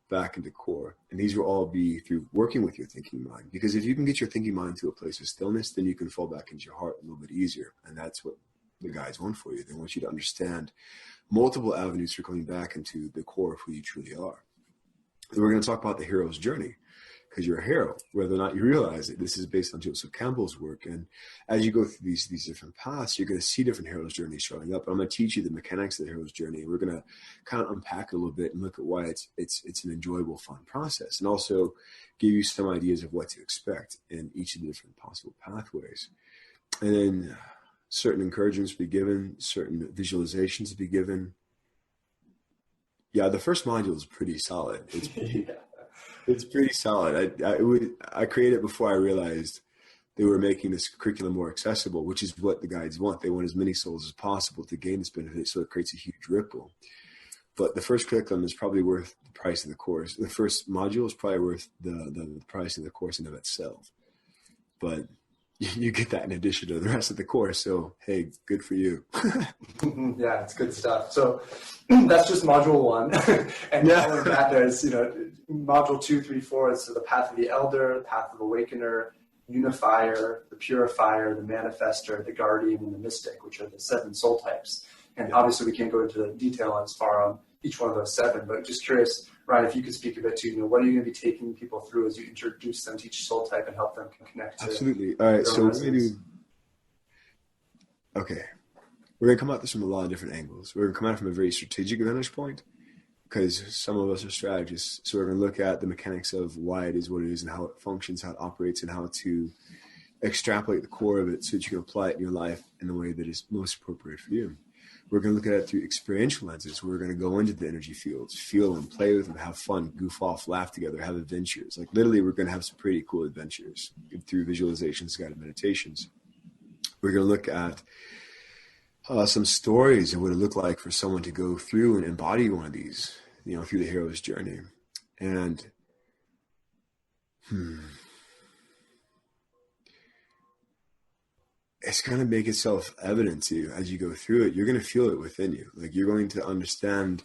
[SPEAKER 2] back into core. And these will all be through working with your thinking mind, because if you can get your thinking mind to a place of stillness, then you can fall back into your heart a little bit easier. And that's what the guides want for you. They want you to understand multiple avenues for coming back into the core of who you truly are. And we're going to talk about the hero's journey, because you're a hero, whether or not you realize it. This is based on Joseph Campbell's work. And as you go through these different paths, you're going to see different hero's journeys showing up. I'm going to teach you the mechanics of the hero's journey. We're going to kind of unpack it a little bit and look at why it's an enjoyable, fun process, and also give you some ideas of what to expect in each of the different possible pathways. And then certain encouragements be given, certain visualizations to be given. Yeah, the first module is pretty solid. It's pretty solid. I created it before I realized they were making this curriculum more accessible, which is what the guides want. They want as many souls as possible to gain this benefit, so it creates a huge ripple. But the first curriculum is probably worth the price of the course. The first module is probably worth the price of the course in of itself. But you get that in addition to the rest of the course. So, hey, good for you.
[SPEAKER 1] Yeah, it's good stuff. So that's just module 1. And following that, there's, module 2, 3, 4 is the path of the elder, the path of the awakener, unifier, the purifier, the manifester, the guardian, and the mystic, which are the 7 soul types. And obviously we can't go into the detail as far on each one of those 7, but just curious, Ryan, if you could speak a bit to, what are you going to be taking people through as you introduce them to each soul type and help them connect to
[SPEAKER 2] Absolutely. All right.
[SPEAKER 1] their
[SPEAKER 2] So
[SPEAKER 1] own
[SPEAKER 2] we're going to
[SPEAKER 1] resonance?
[SPEAKER 2] do, okay. We're going to come at this from a lot of different angles. We're going to come at it from a very strategic vantage point because some of us are strategists. So we're going to look at the mechanics of why it is what it is and how it functions, how it operates, and how to extrapolate the core of it so that you can apply it in your life in the way that is most appropriate for you. We're going to look at it through experiential lenses. We're going to go into the energy fields, feel them, play with them, have fun, goof off, laugh together, have adventures. Like literally, we're going to have some pretty cool adventures through visualizations, guided meditations. We're going to look at some stories of what it looked like for someone to go through and embody one of these, through the hero's journey. And it's going to make itself evident to you as you go through it. You're going to feel it within you. Like you're going to understand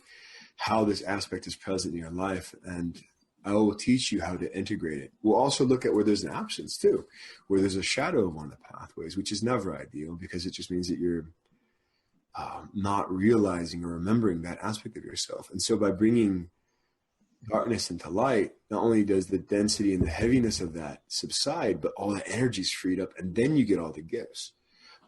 [SPEAKER 2] how this aspect is present in your life, and I will teach you how to integrate it. We'll also look at where there's an absence too, where there's a shadow of one of the pathways, which is never ideal because it just means that you're not realizing or remembering that aspect of yourself. And so by bringing darkness into light, not only does the density and the heaviness of that subside, but all the energy is freed up, and then you get all the gifts,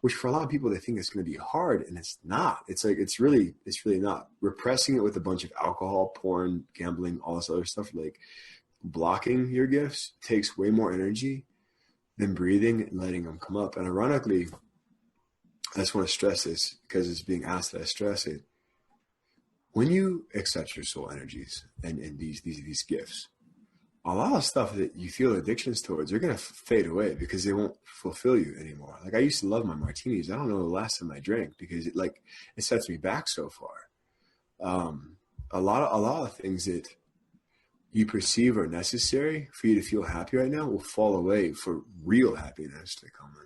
[SPEAKER 2] which for a lot of people, they think it's going to be hard, and it's not. It's really not. Repressing it with a bunch of alcohol, porn, gambling, all this other stuff, like blocking your gifts, takes way more energy than breathing and letting them come up. And ironically, I just want to stress this because it's being asked that I stress it. When you accept your soul energies and these gifts, a lot of stuff that you feel addictions towards, they're going to fade away because they won't fulfill you anymore. Like I used to love my martinis. I don't know the last time I drank because it sets me back so far. A lot of things that you perceive are necessary for you to feel happy right now will fall away for real happiness to come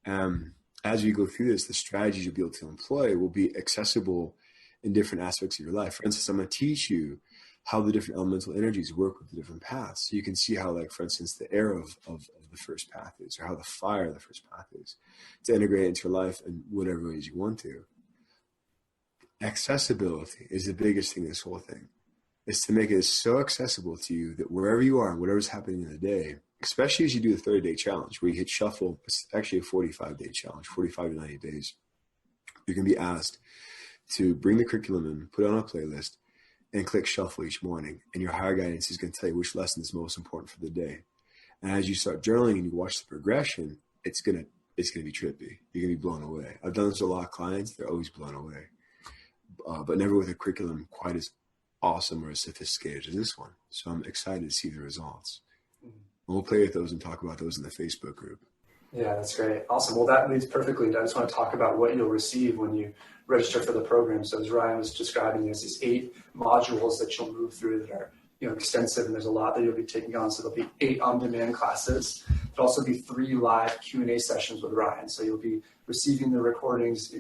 [SPEAKER 2] in. As you go through this, the strategies you'll be able to employ will be accessible in different aspects of your life. For instance, I'm going to teach you how the different elemental energies work with the different paths. So you can see how, like, for instance, the air of the first path is, or how the fire of the first path is, to integrate it into your life in whatever ways you want to. Accessibility is the biggest thing in this whole thing. Is to make it so accessible to you that wherever you are and whatever's happening in the day, especially as you do the 30-day challenge, where you hit shuffle, it's actually a 45-day challenge, 45 to 90 days. You're going to be asked to bring the curriculum in, put it on a playlist, and click shuffle each morning. And your higher guidance is going to tell you which lesson is most important for the day. And as you start journaling and you watch the progression, it's going to be trippy. You're going to be blown away. I've done this with a lot of clients. They're always blown away. But never with a curriculum quite as awesome or as sophisticated as this one. So I'm excited to see the results. And we'll play with those and talk about those in the Facebook group.
[SPEAKER 1] Yeah, that's great. Awesome. Well, that leads perfectly. I just want to talk about what you'll receive when you register for the program. So as Ryan was describing, there's these 8 modules that you'll move through that are extensive, and there's a lot that you'll be taking on. So there'll be 8 on-demand classes. There'll also be 3 live Q&A sessions with Ryan. So you'll be receiving the recordings,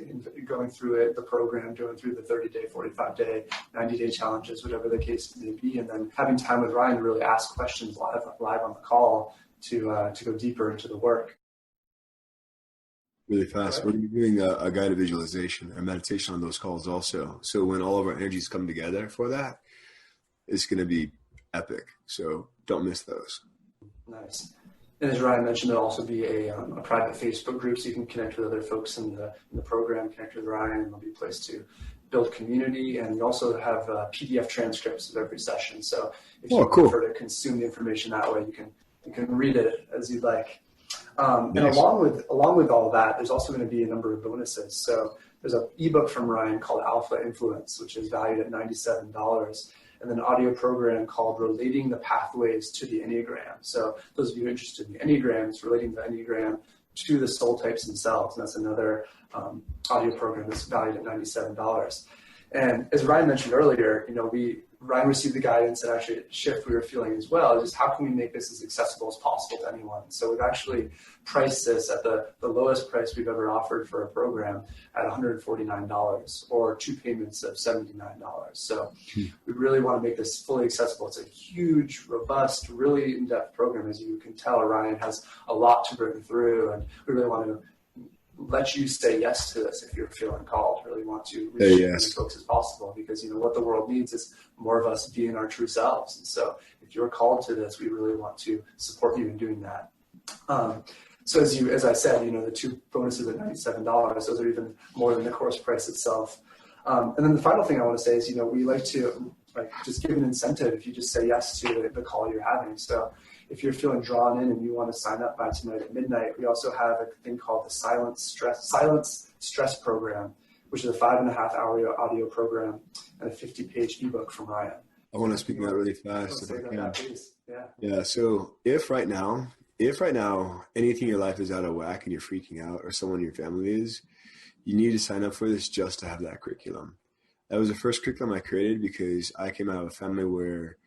[SPEAKER 1] going through it, the program, going through the 30-day, 45-day, 90-day challenges, whatever the case may be, and then having time with Ryan to really ask questions live on the call to go deeper into the work.
[SPEAKER 2] Really fast. We're going to be doing a guided visualization or meditation on those calls also. So when all of our energies come together for that, it's going to be epic. So don't miss those.
[SPEAKER 1] Nice. And as Ryan mentioned, there'll also be a private Facebook group so you can connect with other folks in the program, connect with Ryan, and there'll be a place to build community. And you also have PDF transcripts of every session. So if you prefer to consume the information that way, you can read it as you'd like. And along with all that, there's also going to be a number of bonuses. So there's an ebook from Ryan called Alpha Influence, which is valued at $97, and then an audio program called Relating the Pathways to the Enneagram. So those of you interested in the Enneagram, it's relating the Enneagram to the soul types themselves. And that's another audio program that's valued at $97. And as Ryan mentioned earlier, Ryan received the guidance and actually a shift we were feeling as well, just how can we make this as accessible as possible to anyone? So we've actually priced this at the lowest price we've ever offered for a program at $149 or 2 payments of $79. So we really want to make this fully accessible. It's a huge, robust, really in-depth program. As you can tell, Ryan has a lot to bring through, and we really want to let you say yes to this if you're feeling called, really want to reach
[SPEAKER 2] Say
[SPEAKER 1] as
[SPEAKER 2] yes.
[SPEAKER 1] many folks as possible, because what the world needs is more of us being our true selves. And so if you're called to this, we really want to support you in doing that. So as I said, the 2 bonuses at $97, those are even more than the course price itself. And then the final thing I want to say is, we like to just give an incentive if you just say yes to the call you're having. So if you're feeling drawn in and you want to sign up by tonight at midnight, we also have a thing called the Silence Stress Program, which is a 5.5-hour audio program and a 50-page ebook from Ryan.
[SPEAKER 2] I want to speak that really fast if I can.
[SPEAKER 1] Please.
[SPEAKER 2] Yeah. So if right now anything in your life is out of whack and you're freaking out, or someone in your family is, you need to sign up for this just to have that curriculum. That was the first curriculum I created because I came out of a family where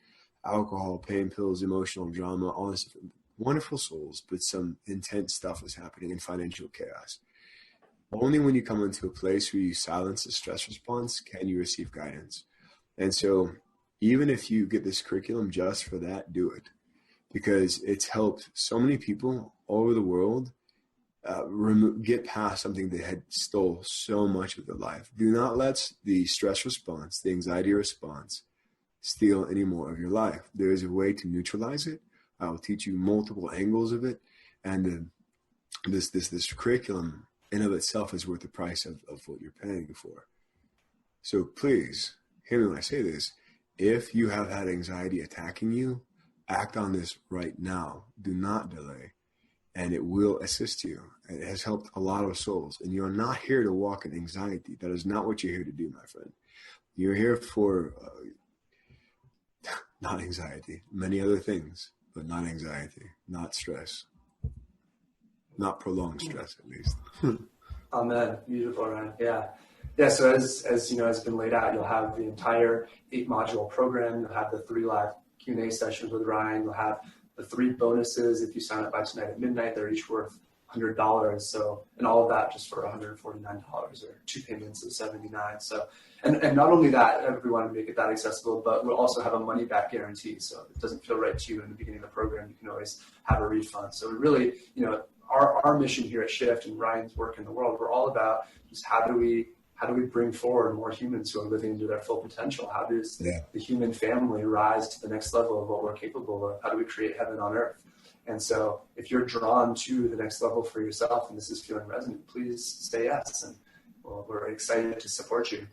[SPEAKER 2] alcohol, pain pills, emotional drama, all this wonderful souls, but some intense stuff was happening in financial chaos. Only when you come into a place where you silence the stress response can you receive guidance. And so even if you get this curriculum just for that, do it, because it's helped so many people all over the world get past something that had stole so much of their life. Do not let the stress response, the anxiety response, steal any more of your life. There is a way to neutralize it. I will teach you multiple angles of it, and this curriculum in of itself is worth the price of what you're paying for. So please hear me when I say this. If you have had anxiety attacking you, act on this right now. Do not delay, and it will assist you. It has helped a lot of souls, and you're not here to walk in anxiety. That is not what you're here to do, my friend. You're here for not anxiety, many other things, but not anxiety, not stress, not prolonged stress, at least.
[SPEAKER 1] Amen. Beautiful, Ryan. Yeah. So as has been laid out, you'll have the entire 8-module program. You'll have the 3 live Q&A sessions with Ryan. You'll have the 3 bonuses if you sign up by tonight at midnight. They're each worth $100. So, and all of that just for $149, or 2 payments of $79. So, and not only that, we want to make it that accessible, but we'll also have a money back guarantee. So if it doesn't feel right to you in the beginning of the program, you can always have a refund. So we really, our mission here at Shift and Ryan's work in the world, we're all about just how do we bring forward more humans who are living into their full potential? How does the human family rise to the next level of what we're capable of? How do we create heaven on earth? And so if you're drawn to the next level for yourself and this is feeling resonant, please say yes. And we're excited to support you.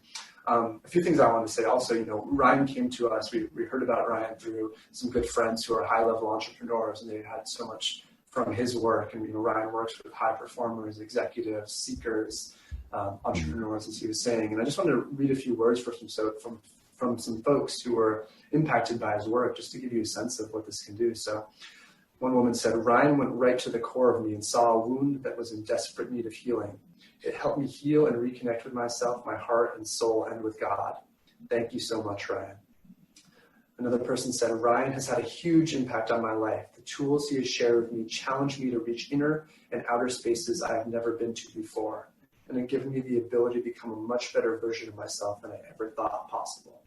[SPEAKER 1] A few things I want to say also, Ryan came to us. We heard about Ryan through some good friends who are high-level entrepreneurs, and they had so much from his work. And, Ryan works with high performers, executives, seekers, entrepreneurs, as he was saying. And I just wanted to read a few words from some folks who were impacted by his work, just to give you a sense of what this can do. So one woman said, Ryan went right to the core of me and saw a wound that was in desperate need of healing. It helped me heal and reconnect with myself, my heart and soul, and with God. Thank you so much, Ryan. Another person said, Ryan has had a huge impact on my life. The tools he has shared with me challenge me to reach inner and outer spaces I have never been to before, and have given me the ability to become a much better version of myself than I ever thought possible.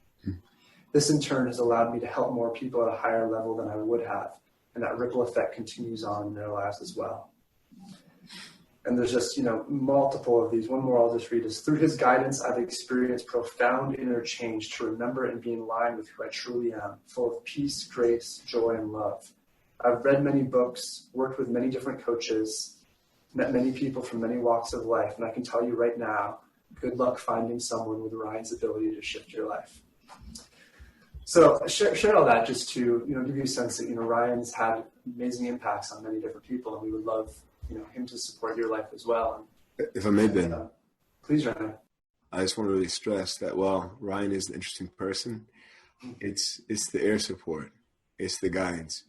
[SPEAKER 1] This in turn has allowed me to help more people at a higher level than I would have, and that ripple effect continues on in their lives as well. And there's just, multiple of these. One more I'll just read is, through his guidance, I've experienced profound inner change to remember and be in line with who I truly am, full of peace, grace, joy, and love. I've read many books, worked with many different coaches, met many people from many walks of life, and I can tell you right now, good luck finding someone with Ryan's ability to shift your life. So share all that just to, give you a sense that, Ryan's had amazing impacts on many different people, and we would love, him to support your life as well.
[SPEAKER 2] If I may, Ben.
[SPEAKER 1] Please, Ryan.
[SPEAKER 2] I just want to really stress that while Ryan is an interesting person, it's the air support. It's the guidance.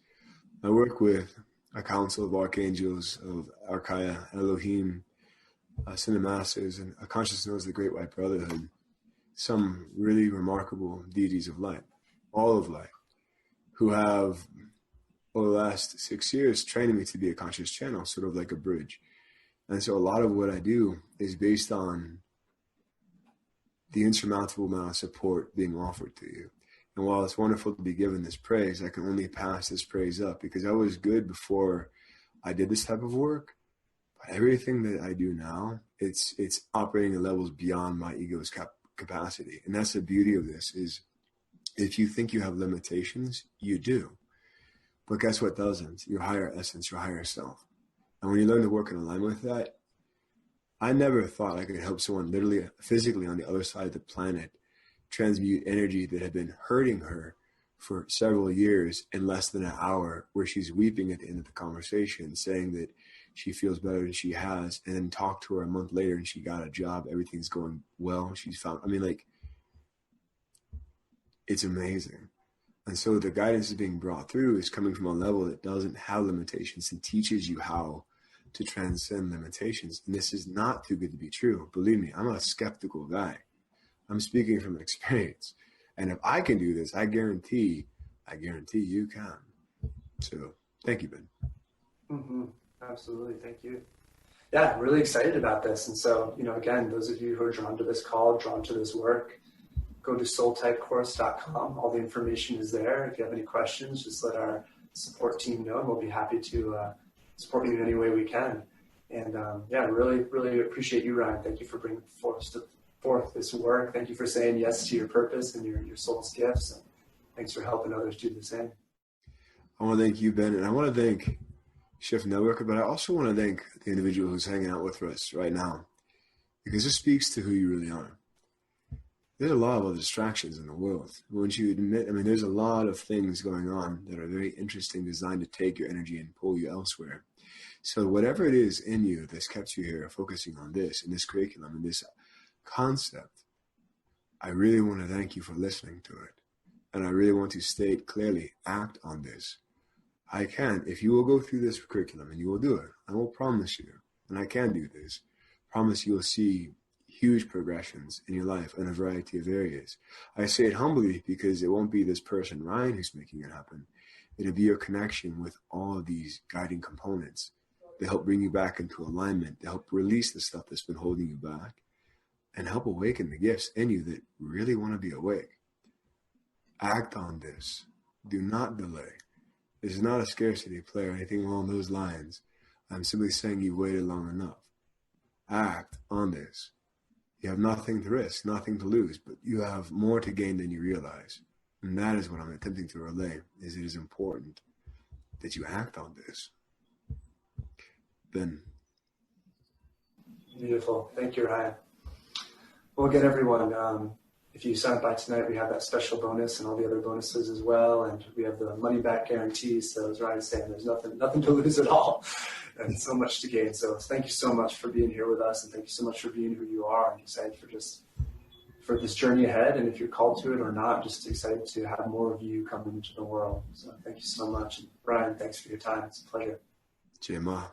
[SPEAKER 2] I work with a council of archangels, of Archaea, Elohim, Cinemasters, and a conscious knows the Great White Brotherhood. Some really remarkable deities of light, all of light, who have, over the last 6 years, training me to be a conscious channel, sort of like a bridge. And so a lot of what I do is based on the insurmountable amount of support being offered to you. And while it's wonderful to be given this praise, I can only pass this praise up because I was good before I did this type of work, But everything that I do now, it's operating at levels beyond my ego's capacity. And that's the beauty of this is if you think you have limitations, you do. But guess what doesn't? Your higher essence, your higher self. And when you learn to work in alignment with that, I never thought I could help someone literally, physically on the other side of the planet transmute energy that had been hurting her for several years in less than an hour, where she's weeping at the end of the conversation, saying that she feels better than she has, and then talk to her a month later and she got a job, everything's going well, she's found, it's amazing. And so the guidance is being brought through is coming from a level that doesn't have limitations and teaches you how to transcend limitations. And this is not too good to be true. Believe me, I'm a skeptical guy. I'm speaking from experience. And if I can do this, I guarantee you can. So thank you, Ben.
[SPEAKER 1] Mm-hmm. Absolutely. Thank you. Yeah, I'm really excited about this. And so, again, those of you who are drawn to this call, drawn to this work, go to soultypecourse.com. All the information is there. If you have any questions, just let our support team know, and we'll be happy to support you in any way we can. And really, really appreciate you, Ryan. Thank you for bringing forth this work. Thank you for saying yes to your purpose and your soul's gifts. And thanks for helping others do the same.
[SPEAKER 2] I want to thank you, Ben, and I want to thank Shift Network, but I also want to thank the individual who's hanging out with us right now, because this speaks to who you really are. There's a lot of other distractions in the world. Once you admit, there's a lot of things going on that are very interesting, designed to take your energy and pull you elsewhere. So whatever it is in you that's kept you here focusing on this, in this curriculum, in this concept, I really want to thank you for listening to it. And I really want to state clearly, act on this. I can, if you will go through this curriculum, and you will do it, I will promise you, and I can do this, promise you will see huge progressions in your life in a variety of areas. I say it humbly because it won't be this person, Ryan, who's making it happen. It'll be your connection with all of these guiding components. They help bring you back into alignment. They help release the stuff that's been holding you back and help awaken the gifts in you that really want to be awake. Act on this. Do not delay. This is not a scarcity play or anything along those lines. I'm simply saying you waited long enough. Act on this. You have nothing to risk, nothing to lose, but you have more to gain than you realize. And that is what I'm attempting to relay, is it is important that you act on this. Ben.
[SPEAKER 1] Beautiful. Thank you, Ryan. Well, again, everyone, if you sign up by tonight, we have that special bonus and all the other bonuses as well. And we have the money back guarantee. So as Ryan's saying, there's nothing to lose at all and so much to gain. So thank you so much for being here with us. And thank you so much for being who you are. I'm excited for this journey ahead. And if you're called to it or not, just excited to have more of you coming into the world. So thank you so much. And Ryan, thanks for your time. It's a pleasure.
[SPEAKER 2] Jema.